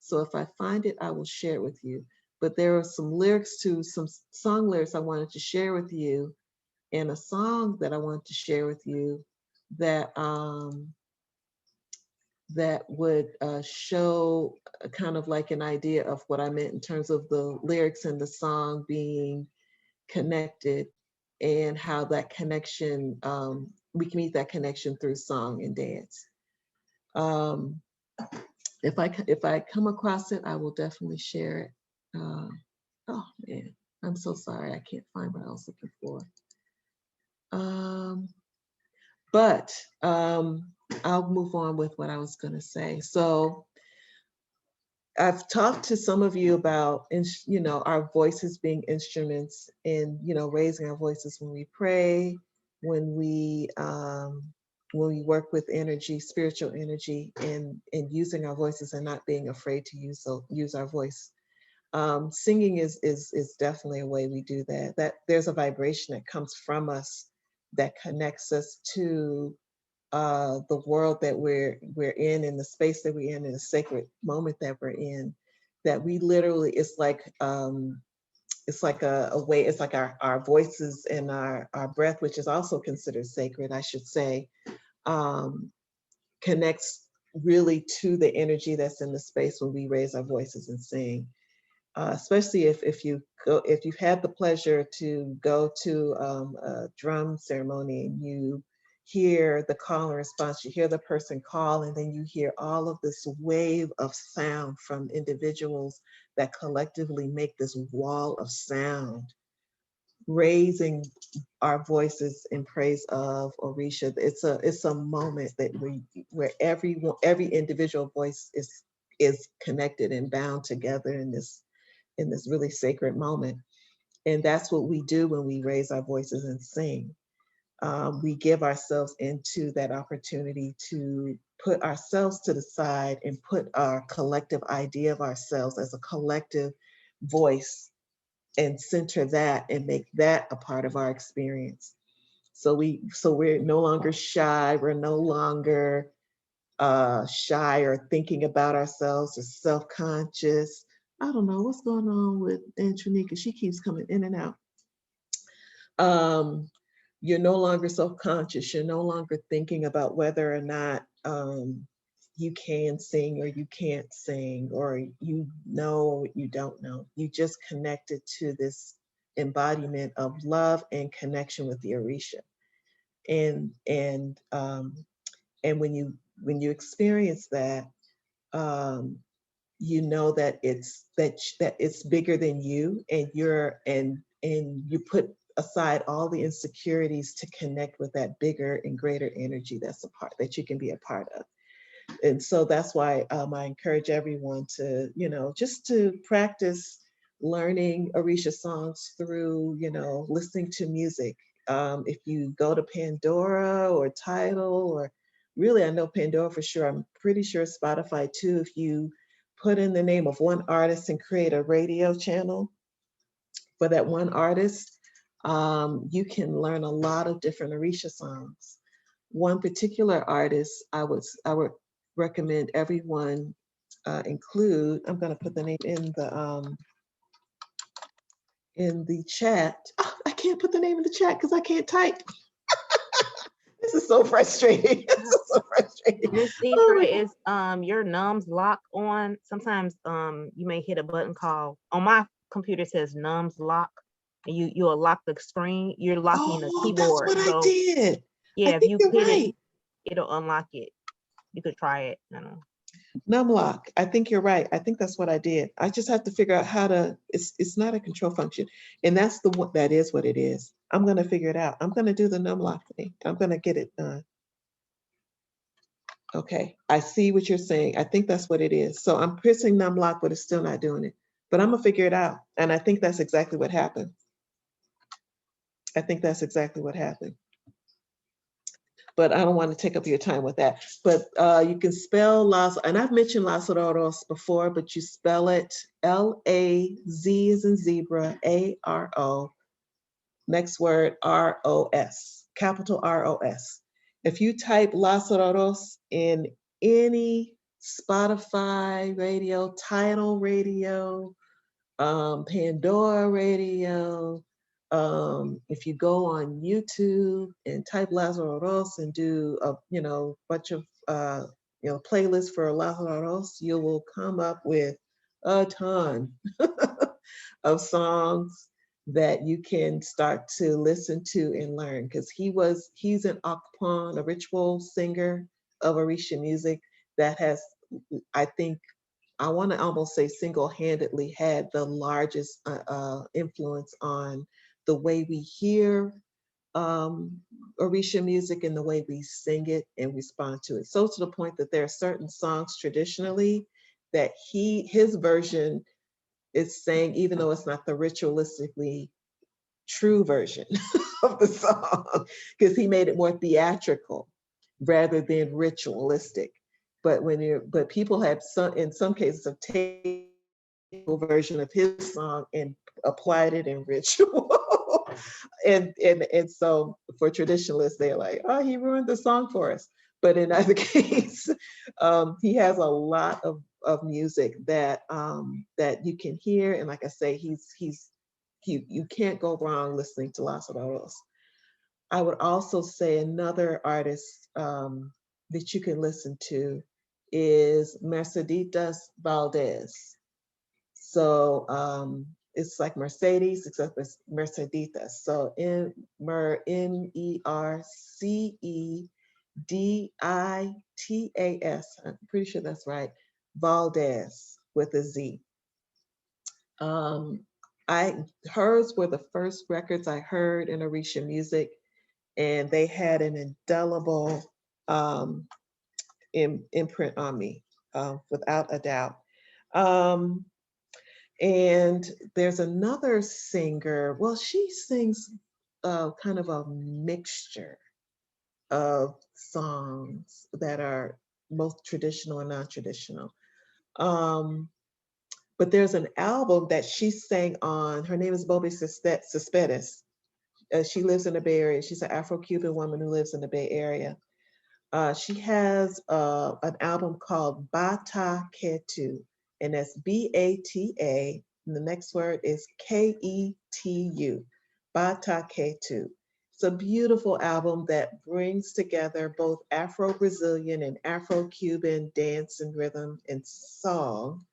Speaker 1: So if I find it, I will share it with you. But there are some lyrics to some song lyrics I wanted to share with you, and a song that I wanted to share with you that that would show kind of like an idea of what I meant in terms of the lyrics and the song being connected, and how that connection, we can meet that connection through song and dance. If I come across it, I will definitely share it. Oh man, I'm so sorry, I can't find what I was looking for. But I'll move on with what I was going to say. So I've talked to some of you about, our voices being instruments in, raising our voices when we pray, when we work with energy, spiritual energy, and using our voices and not being afraid to use our voice. Singing is definitely a way we do that. That there's a vibration that comes from us that connects us to the world that we're in the space that we're in the sacred moment that we're in, that we literally, it's like a way, it's like our voices and our breath, which is also considered sacred, I should say, connects really to the energy that's in the space when we raise our voices and sing. Especially if you've had the pleasure to go to a drum ceremony and you hear the call and response, you hear the person call, and then you hear all of this wave of sound from individuals that collectively make this wall of sound, raising our voices in praise of Orisha. It's a moment that where every individual voice is connected and bound together in this really sacred moment. And that's what we do when we raise our voices and sing. we give ourselves into that opportunity to put ourselves to the side and put our collective idea of ourselves as a collective voice and center that and make that a part of our experience. So we're no longer shy. We're no longer shy or thinking about ourselves or self-conscious. I don't know what's going on with Antonika. She keeps coming in and out. You're no longer self-conscious. You're no longer thinking about whether or not you can sing or you can't sing, or you know or you don't know. You just connected to this embodiment of love and connection with the Orisha. And when you experience that, you know that it's bigger than you, and you put aside all the insecurities to connect with that bigger and greater energy that's a part that you can be a part of. And so that's why I encourage everyone to, just to practice learning Orisha songs through, listening to music. If you go to Pandora or Tidal, or really, I know Pandora for sure. I'm pretty sure Spotify too. If you put in the name of one artist and create a radio channel for that one artist, you can learn a lot of different Orisha songs. One particular artist I would recommend everyone include. I'm going to put the name in the chat. Oh, I can't put the name in the chat because I can't type. This is so frustrating. This is so frustrating.
Speaker 2: Miss Deidre, is your nums lock on? Sometimes you may hit a button called, on my computer it says nums lock, and you'll lock the screen. You're locking the keyboard.
Speaker 1: That's what I did.
Speaker 2: Yeah, if you hit
Speaker 1: right.
Speaker 2: it, it'll unlock it. You could try it. I don't know.
Speaker 1: Numlock. I think you're right. I think that's what I did. I just have to figure out how to. It's not a control function, and that's the one. That is what it is. I'm gonna figure it out. I'm gonna do the numlock thing. I'm gonna get it done. Okay, I see what you're saying. I think that's what it is. So I'm pressing numlock, but it's still not doing it. But I'm gonna figure it out, and I think that's exactly what happened. I think that's exactly what happened. But I don't want to take up your time with that. But you can spell Lazo, and I've mentioned Lazaros before, but you spell it L-A-Z as in zebra, A-R-O, next word R-O-S, capital R-O-S. If you type Lazaros in any Spotify radio, Tidal radio, Pandora radio, if you go on YouTube and type Lazaro Ross and do a bunch of playlists for Lazaro Ross, you will come up with a ton of songs that you can start to listen to and learn, because he's an Akpan, a ritual singer of Orisha music that has, I think, I want to almost say single-handedly had the largest influence on the way we hear Orisha music and the way we sing it and respond to it. So to the point that there are certain songs traditionally that his version is saying, even though it's not the ritualistically true version of the song, because he made it more theatrical rather than ritualistic. But people have in some cases have taken a version of his song and applied it in ritual. and so for traditionalists, they're like, oh, he ruined the song for us. But in either case, he has a lot of music that that you can hear. And like I say, you can't go wrong listening to Las Auroras. I would also say another artist that you can listen to is Merceditas Valdez. So it's like Mercedes, except it's Merceditas. So Merceditas. I'm pretty sure that's right. Valdez with a Z. Hers were the first records I heard in Orisha music, and they had an indelible imprint on me, without a doubt. And there's another singer. Well, she sings kind of a mixture of songs that are both traditional and non-traditional. But there's an album that she sang on. Her name is Bobby Cespedes. She lives in the Bay Area. She's an Afro-Cuban woman who lives in the Bay Area. She has an album called Bata Ketu, and that's Bata, and the next word is Ketu, Bata Ketu. It's a beautiful album that brings together both Afro-Brazilian and Afro-Cuban dance and rhythm and song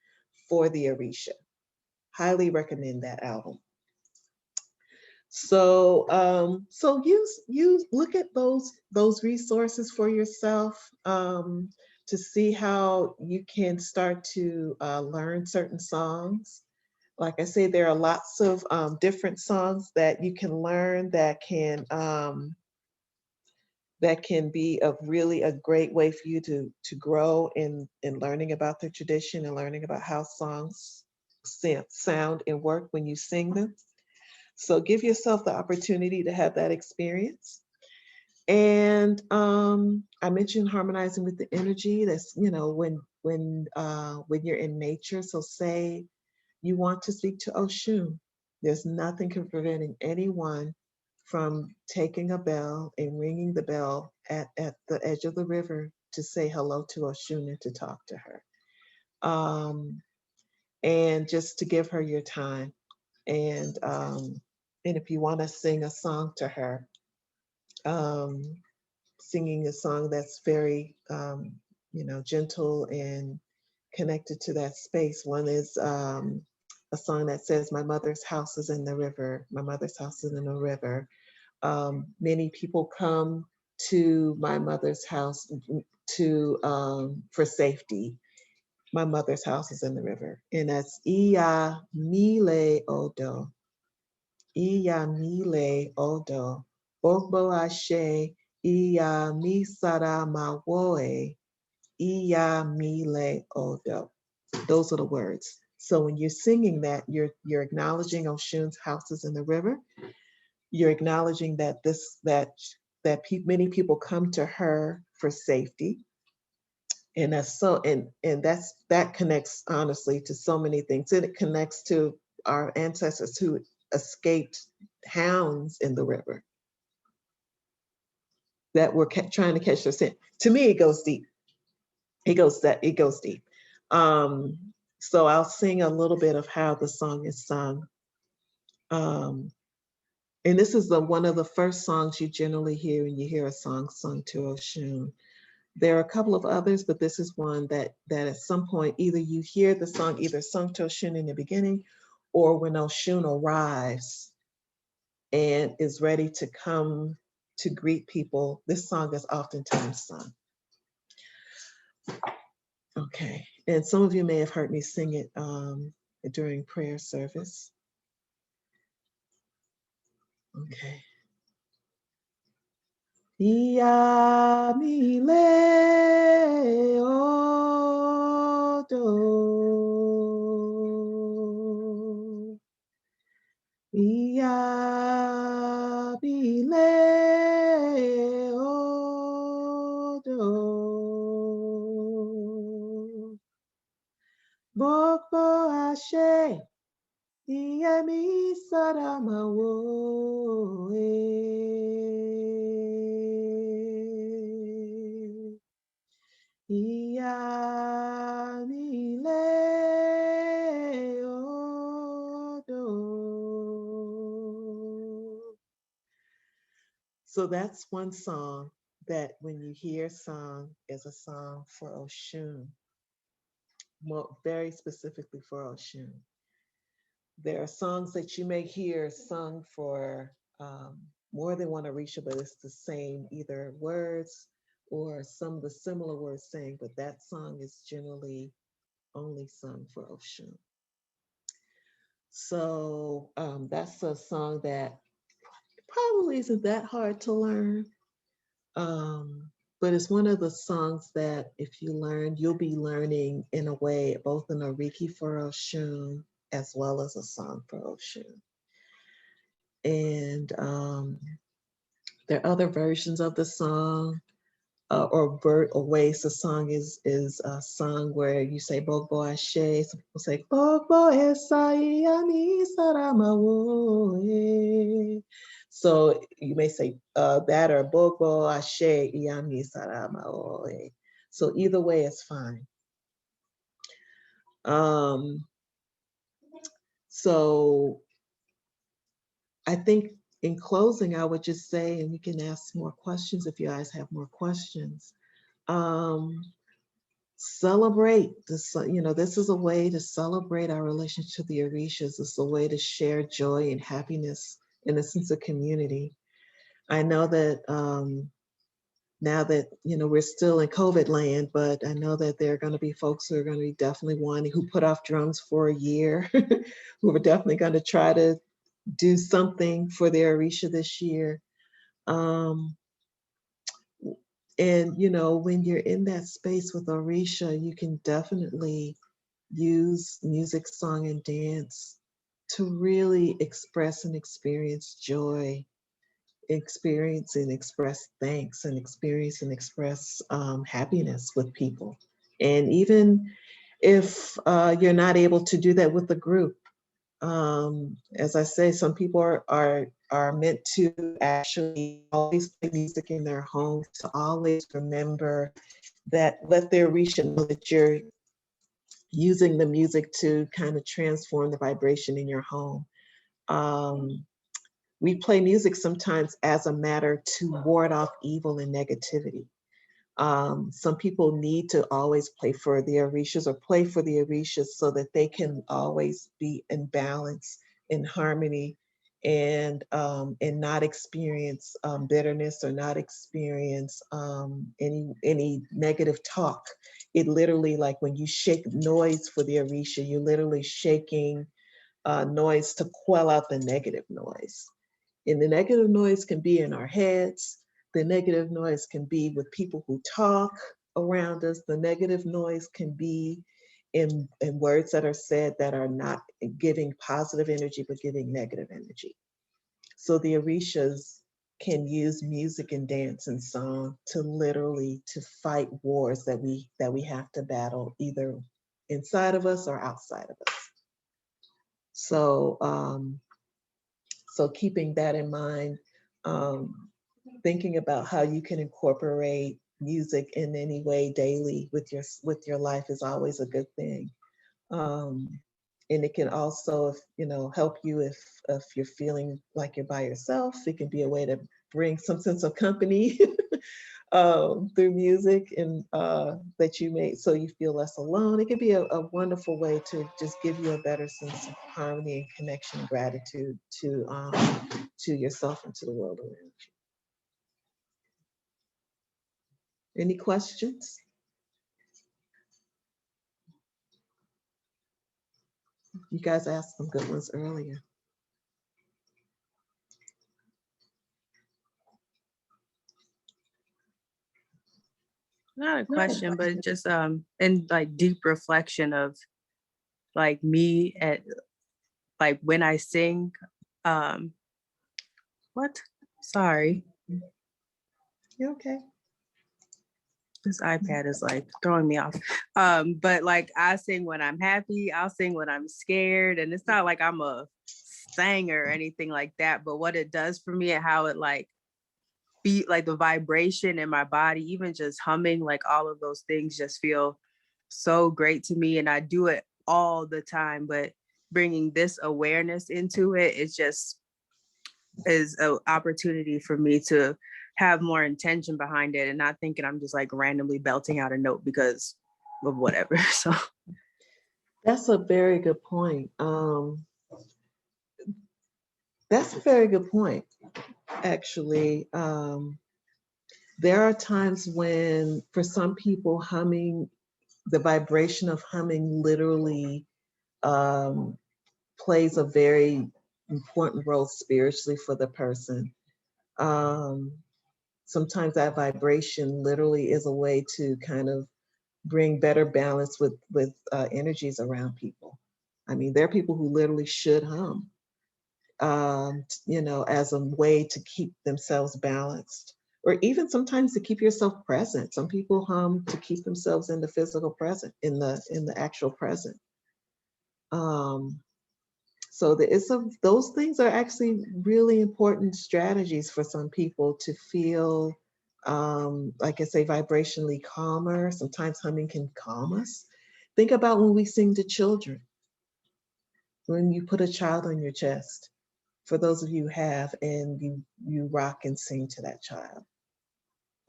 Speaker 1: for the Orisha. Highly recommend that album. So use look at those resources for yourself, to see how you can start to learn certain songs. Like I say, there are lots of different songs that you can learn that can be a great way for you to grow in learning about the tradition and learning about how songs sound and work when you sing them. So give yourself the opportunity to have that experience. And I mentioned harmonizing with the energy. That's, when you're in nature. So say you want to speak to Oshun. There's nothing preventing anyone from taking a bell and ringing the bell at the edge of the river to say hello to Oshun and to talk to her. And just to give her your time. And if you want to sing a song to her, um, singing a song that's very, gentle and connected to that space. One is a song that says, "My mother's house is in the river. My mother's house is in the river." Many people come to my mother's house for safety. My mother's house is in the river, and that's Iya Mile Odo. Iya Mile Odo. Bogbo Ashe. Iya Misara Mawoe. Iya Mile Odo. Those are the words. So when you're singing that, you're acknowledging Oshun's house is in the river. You're acknowledging that many people come to her for safety, and that's so and that connects honestly to so many things. It connects to our ancestors who escaped hounds in the river that were trying to catch their sin. To me, it goes deep. It goes deep. Um, so I'll sing a little bit of how the song is sung. Um, and this is one of the first songs you generally hear when you hear a song sung to Oshun. There are a couple of others, but this is one that at some point either you hear the song either sung to Oshun in the beginning, or when Oshun arrives and is ready to come to greet people, this song is oftentimes sung. Okay, and some of you may have heard me sing it during prayer service. Okay. Ia mi le odo. Ia mi le odo. Bokbo ashe. Ia mi saramawo. Ia mi le odo. So that's one song that when you hear song is a song for Oshun, very specifically for Oshun. There are songs that you may hear sung for more than one Orisha, but it's the same either words or some of the similar words saying, but that song is generally only sung for Oshun. So that's a song that probably isn't that hard to learn. But it's one of the songs that if you learn, you'll be learning in a way, both an Oriki for Oshun as well as a song for Oshun.
Speaker 8: And there are other versions of the song, or ways the song is sung, where you say Bogbo Ashe. Some people say Bogbo Esai Ani Saramawo. So you may say that, or Bogbo Ashe Iami Saramawo. So either way is fine. So I think in closing, I would just say, and we can ask more questions if you guys have more questions. Celebrate this, this is a way to celebrate our relationship to the Orishas. It's a way to share joy and happiness and a sense of community. I know that now that, we're still in COVID land, but I know that there are going to be folks who are going to be definitely wanting, who put off drums for a year, who are definitely going to try to do something for their Orisha this year. And, when you're in that space with Orisha, you can definitely use music, song, and dance to really express and experience joy, experience and express thanks, and experience and express happiness with people. And even if you're not able to do that with the group, as I say, some people are meant to actually always play music in their homes, to always remember that, let their Orisha know that you're using the music to kind of transform the vibration in your home. We play music sometimes as a matter to ward off evil and negativity. Some people need to always play for the Orishas, or play for the Orishas, so that they can always be in balance, in harmony, and not experience bitterness, or not experience any negative talk. It literally, like when you shake noise for the Orisha, you're literally shaking noise to quell out the negative noise. And the negative noise can be in our heads. The negative noise can be with people who talk around us. The negative noise can be in words that are said that are not giving positive energy, but giving negative energy. So the Orishas can use music and dance and song to literally to fight wars that we have to battle, either inside of us or outside of us. So so keeping that in mind, thinking about how you can incorporate music in any way daily with your life is always a good thing. And it can also, help you if you're feeling like you're by yourself. It can be a way to bring some sense of company through music, and that you make, so you feel less alone. It can be a wonderful way to just give you a better sense of harmony and connection and gratitude to yourself and to the world around you. Any questions? You guys asked some good ones earlier.
Speaker 6: Not a question, but just in like deep reflection of like me at like when I sing. What? Sorry.
Speaker 8: You okay?
Speaker 6: This iPad is like throwing me off. But like I sing when I'm happy, I'll sing when I'm scared. And it's not like I'm a singer or anything like that, but what it does for me and how it like be like the vibration in my body, even just humming, like all of those things just feel so great to me. And I do it all the time, but bringing this awareness into it, it just is an opportunity for me to have more intention behind it and not thinking I'm just like randomly belting out a note because of whatever. So
Speaker 8: that's a very good point. That's a very good point, actually. There are times when, for some people, humming, the vibration of humming literally plays a very important role spiritually for the person. Sometimes that vibration literally is a way to kind of bring better balance with energies around people. I mean, there are people who literally should hum. you know, as a way to keep themselves balanced, or even sometimes to keep yourself present. Some people hum to keep themselves in the physical present, in the actual present. So those things are actually really important strategies for some people to feel, like I say, vibrationally calmer. Sometimes humming can calm us. Think about when we sing to children, when you put a child on your chest, for those of you who have, and you rock and sing to that child,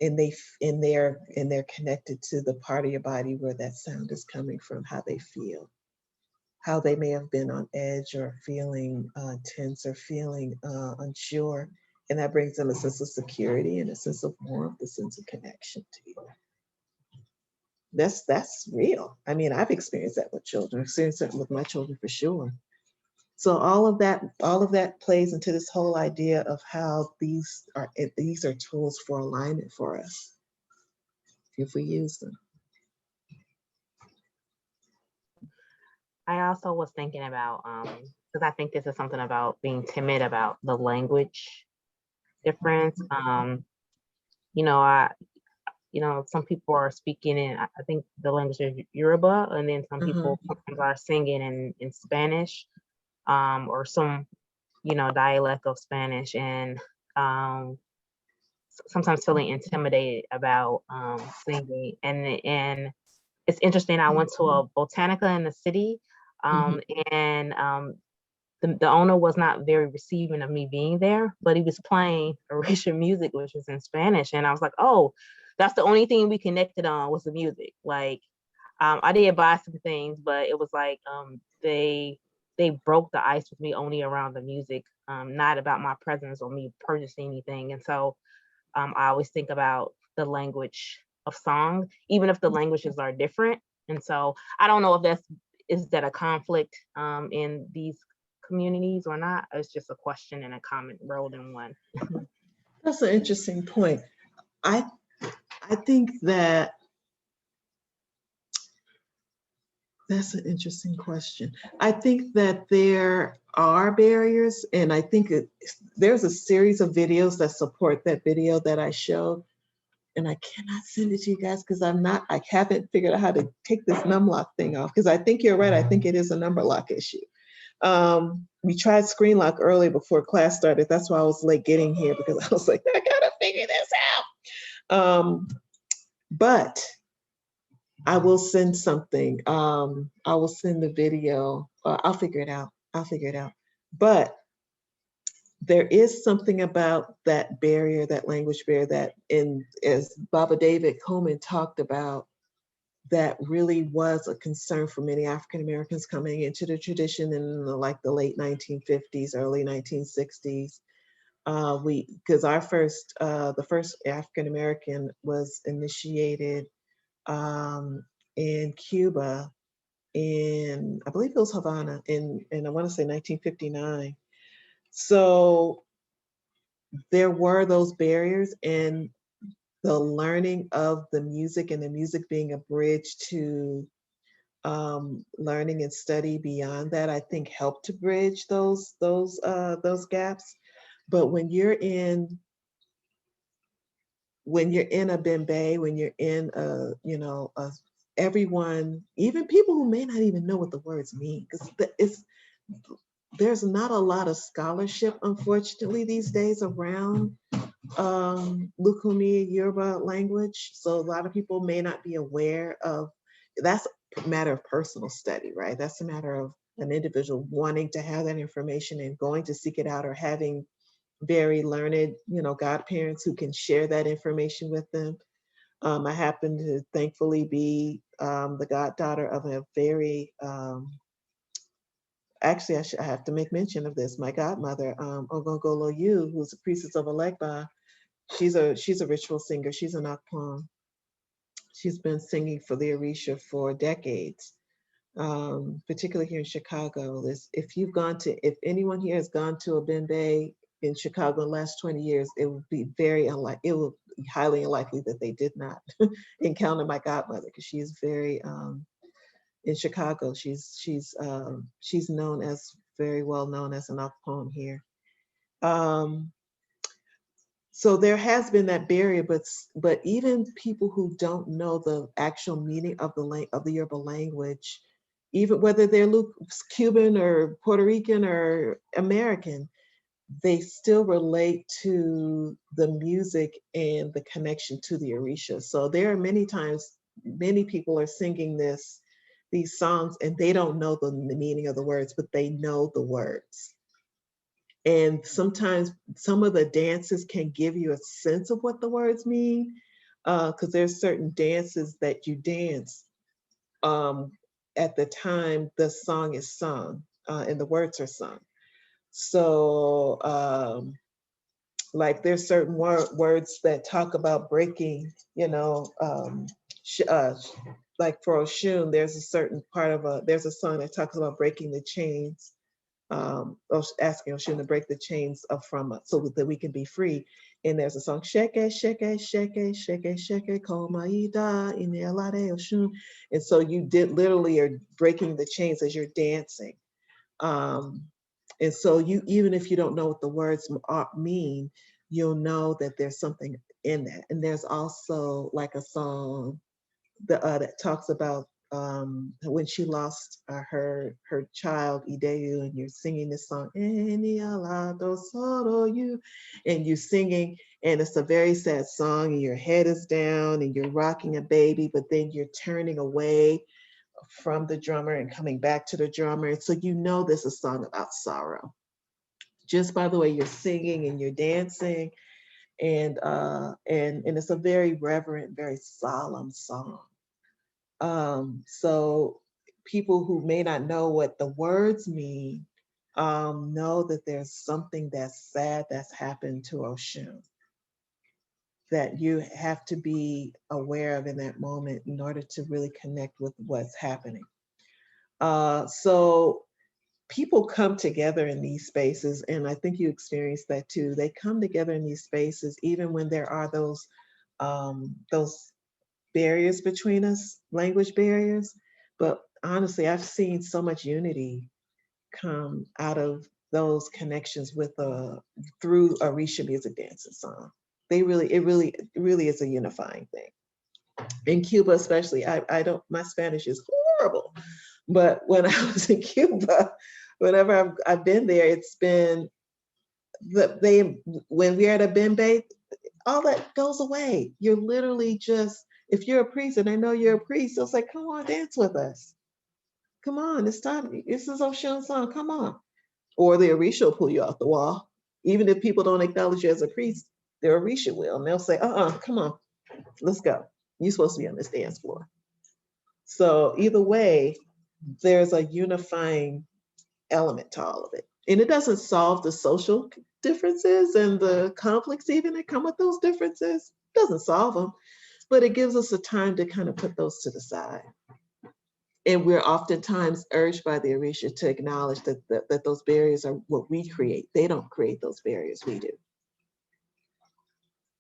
Speaker 8: and they're connected to the part of your body where that sound is coming from, how they feel, how they may have been on edge or feeling tense or feeling unsure. And that brings them a sense of security and a sense of warmth, a sense of connection to you. That's real. I mean, I've experienced that with children, I've experienced that with my children for sure. So all of that plays into this whole idea of how these are tools for alignment for us if we use them.
Speaker 2: I also was thinking about, because I think this is something about being timid about the language difference. You know, some people are speaking in, I think the language is Yoruba, and then some people sometimes are singing in Spanish, or some, you know, dialect of Spanish, and sometimes feeling intimidated about singing. And it's interesting. I went to a botanica in the city, and the owner was not very receiving of me being there, but he was playing Orisha music, which was in Spanish. And I was like, oh, that's the only thing we connected on was the music. Like, I did buy some things, but it was like they broke the ice with me only around the music, not about my presence or me purchasing anything. And so I always think about the language of song, even if the languages are different. And so I don't know if is that a conflict in these communities or not. It's just a question and a comment rolled in one.
Speaker 8: That's an interesting point. I think that's an interesting question. I think that there are barriers, and I think there's a series of videos that support that video that I showed, and I cannot send it to you guys because I haven't figured out how to take this num lock thing off, because I think you're right. I think it is a number lock issue. We tried screen lock early before class started. That's why I was late getting here, because I was like, I gotta figure this out. But I will send something. I will send the video. I'll figure it out. But there is something about that barrier, that language barrier, that as Baba David Coleman talked about, that really was a concern for many African Americans coming into the tradition in the late 1950s, early 1960s. Because the first African American was initiated in Cuba, I believe it was Havana, in I want to say 1959. So there were those barriers, and the learning of the music, and the music being a bridge to learning and study beyond that, I think helped to bridge those gaps. But when you're in a bembe, when you're in everyone, even people who may not even know what the words mean, because there's not a lot of scholarship, unfortunately, these days around Lukumi Yoruba language. So a lot of people may not be aware of. That's a matter of personal study, right? That's a matter of an individual wanting to have that information and going to seek it out, or having very learned, godparents who can share that information with them. I happen to thankfully be the goddaughter of a very, actually, I have to make mention of this. My godmother, Ogongolo Yu, who's a priestess of Elegba, she's a ritual singer. She's an Akpon. She's been singing for the Orisha for decades, particularly here in Chicago. If anyone here has gone to a bembe in Chicago in the last 20 years, it would be highly unlikely that they did not encounter my godmother, because she is very, in Chicago, she's known as very well known as an off poem here. So there has been that barrier, but even people who don't know the actual meaning of the Yoruba language, even whether they're Cuban or Puerto Rican or American, they still relate to the music and the connection to the Orisha. So there are many times, many people are singing these songs and they don't know the meaning of the words, but they know the words. And sometimes some of the dances can give you a sense of what the words mean, because there's certain dances that you dance at the time the song is sung and the words are sung. So like there's certain words that talk about breaking, like for Oshun, there's a certain part of there's a song that talks about breaking the chains, asking Oshun to break the chains from us so that we can be free. And there's a song, Sheke, Sheke, Sheke, Sheke, Sheke, Komaida, Inealade Oshun. And so you literally are breaking the chains as you're dancing. And so even if you don't know what the words mean, you'll know that there's something in that. And there's also like a song that talks about when she lost her child Ideyu, and you're singing this song, and you're singing, and it's a very sad song, and your head is down, and you're rocking a baby, but then you're turning away from the drummer and coming back to the drummer. And so you know this is a song about sorrow, just by the way you're singing and you're dancing. And it's a very reverent, very solemn song. So people who may not know what the words mean know that there's something that's sad that's happened to Oshun that you have to be aware of in that moment in order to really connect with what's happening. So people come together in these spaces, and I think you experienced that too. They come together in these spaces even when there are those barriers between us, language barriers. But honestly, I've seen so much unity come out of those connections with through Orisha music, dance, and song. It really is a unifying thing. In Cuba, especially, I don't, my Spanish is horrible, but when I was in Cuba, whenever I've been there, it's been when we're at a bembe, all that goes away. You're literally just, if you're a priest, and I know you're a priest, they'll say, come on, dance with us. Come on, it's time. This is Oshun's song, come on. Or the Orisha will pull you off the wall. Even if people don't acknowledge you as a priest, the Orisha will. And they'll say, come on, let's go. You're supposed to be on this dance floor. So either way, there's a unifying element to all of it. And it doesn't solve the social differences and the conflicts even that come with those differences. It doesn't solve them, but it gives us a time to kind of put those to the side. And we're oftentimes urged by the Orisha to acknowledge that those barriers are what we create. They don't create those barriers, we do.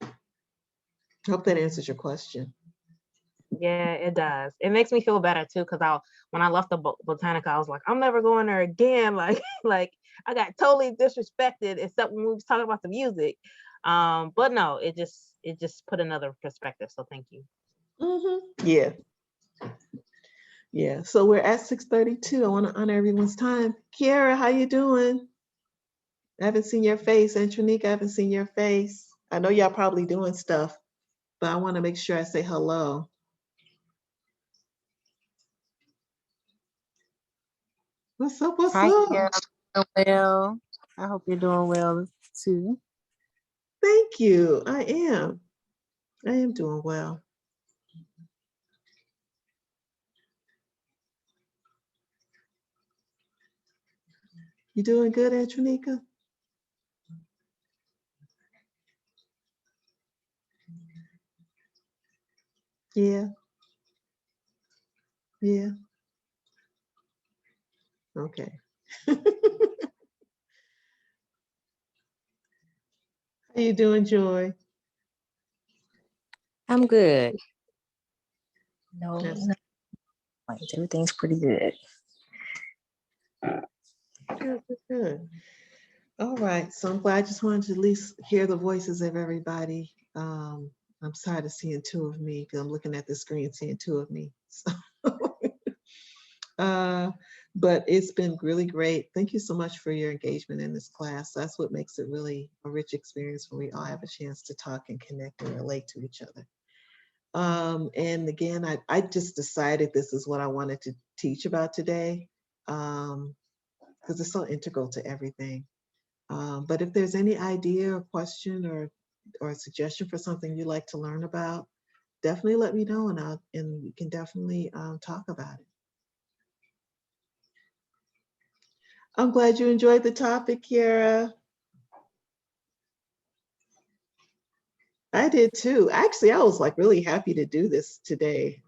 Speaker 8: I hope that answers your question.
Speaker 2: Yeah, it does. It makes me feel better too, because when I left the Botanica, I was like, I'm never going there again. Like I got totally disrespected, except when we was talking about the music. But no, it just put another perspective. So thank you.
Speaker 8: Mm-hmm. Yeah. Yeah. So we're at 6:32. I want to honor everyone's time. Kiara, how you doing? I haven't seen your face. And Tranika, I haven't seen your face. I know y'all probably doing stuff, but I want to make sure I say hello. What's up? What's
Speaker 9: Hi,
Speaker 8: up?
Speaker 9: Carol. I'm doing well. I hope you're doing well too.
Speaker 8: Thank you. I am. I am doing well. You doing good, Antronika? Yeah. Yeah. Okay. How you doing, Joy?
Speaker 9: I'm good. No,
Speaker 8: Yes.
Speaker 9: everything's pretty good.
Speaker 8: Good, Good. All right. So I'm glad. I just wanted to at least hear the voices of everybody. I'm tired of seeing two of me because I'm looking at the screen seeing two of me. So, but it's been really great. Thank you so much for your engagement in this class. That's what makes it really a rich experience when we all have a chance to talk and connect and relate to each other. And again, I just decided this is what I wanted to teach about today because it's so integral to everything. But if there's any idea or question or suggestion for something you'd like to learn about, definitely let me know and we can definitely talk about it. I'm glad you enjoyed the topic, Kiara. I did too. Actually, I was like really happy to do this today.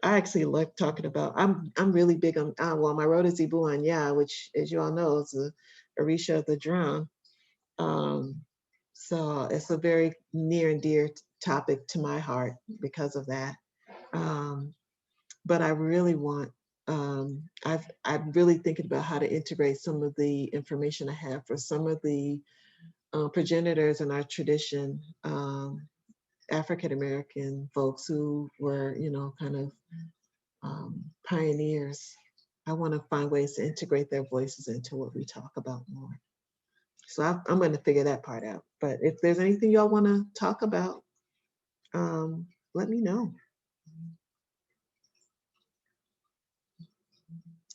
Speaker 8: I actually like talking about, I'm really big on, well, my road is Ibu, which as you all know is the Orisha of the drum. So it's a very near and dear topic to my heart because of that. But I really want, I'm really thinking about how to integrate some of the information I have for some of the progenitors in our tradition, African American folks who were, kind of pioneers. I want to find ways to integrate their voices into what we talk about more. So I'm going to figure that part out. But if there's anything y'all want to talk about, let me know.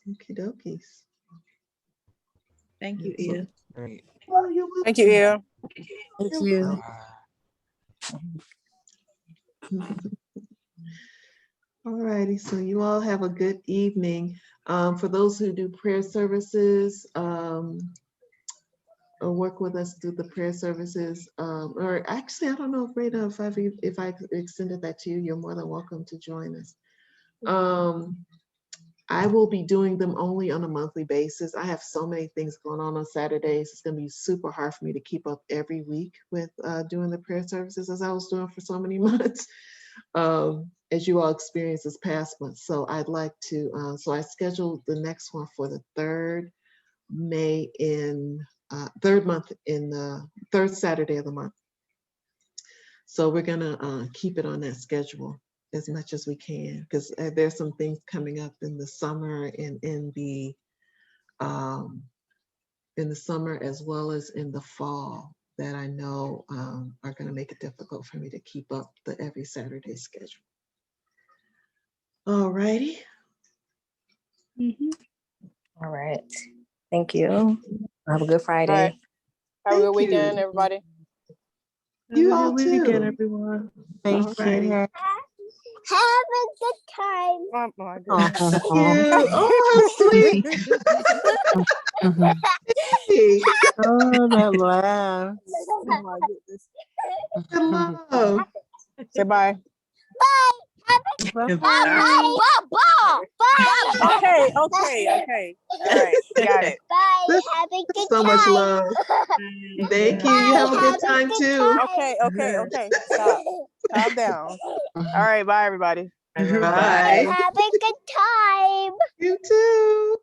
Speaker 8: Okie dokies.
Speaker 6: Thank you, Ia.
Speaker 10: Great.
Speaker 8: Oh, you're welcome.
Speaker 11: Thank you, Ia.
Speaker 9: Thank
Speaker 8: You're
Speaker 9: you.
Speaker 8: All righty, so you all have a good evening. For those who do prayer services, or work with us through the prayer services, or actually, I don't know, Rita, if I extended that to you, you're more than welcome to join us. I will be doing them only on a monthly basis. I have so many things going on Saturdays. It's going to be super hard for me to keep up every week with doing the prayer services as I was doing for so many months, as you all experienced this past month. So I'd like to, so I scheduled the next one for the third month in the third Saturday of the month. So we're going to keep it on that schedule as much as we can, because there's some things coming up in the summer and in the summer as well as in the fall that I know are going to make it difficult for me to keep up the every Saturday schedule. All righty.
Speaker 9: All right. Thank you. Have a good Friday.
Speaker 11: All right. Have a good
Speaker 8: Thank you.
Speaker 11: weekend, everybody.
Speaker 8: You all too.
Speaker 6: Weekend, everyone.
Speaker 8: All righty.
Speaker 12: Have a good time.
Speaker 11: Oh my
Speaker 8: Thank
Speaker 11: goodness.
Speaker 8: you. Oh, how sweet. Hey,
Speaker 9: Oh, that laugh.
Speaker 11: Oh my goodness.
Speaker 8: hello.
Speaker 11: Say bye.
Speaker 12: Bye. Bye.
Speaker 11: Okay. All right. Got it.
Speaker 12: Bye.
Speaker 8: That's
Speaker 12: Have a good
Speaker 8: so
Speaker 12: time.
Speaker 8: much love. Thank you. You have a good time too.
Speaker 11: Okay. Stop. Calm down. All right. Bye, everybody.
Speaker 8: Bye.
Speaker 12: Have a good time.
Speaker 8: You too.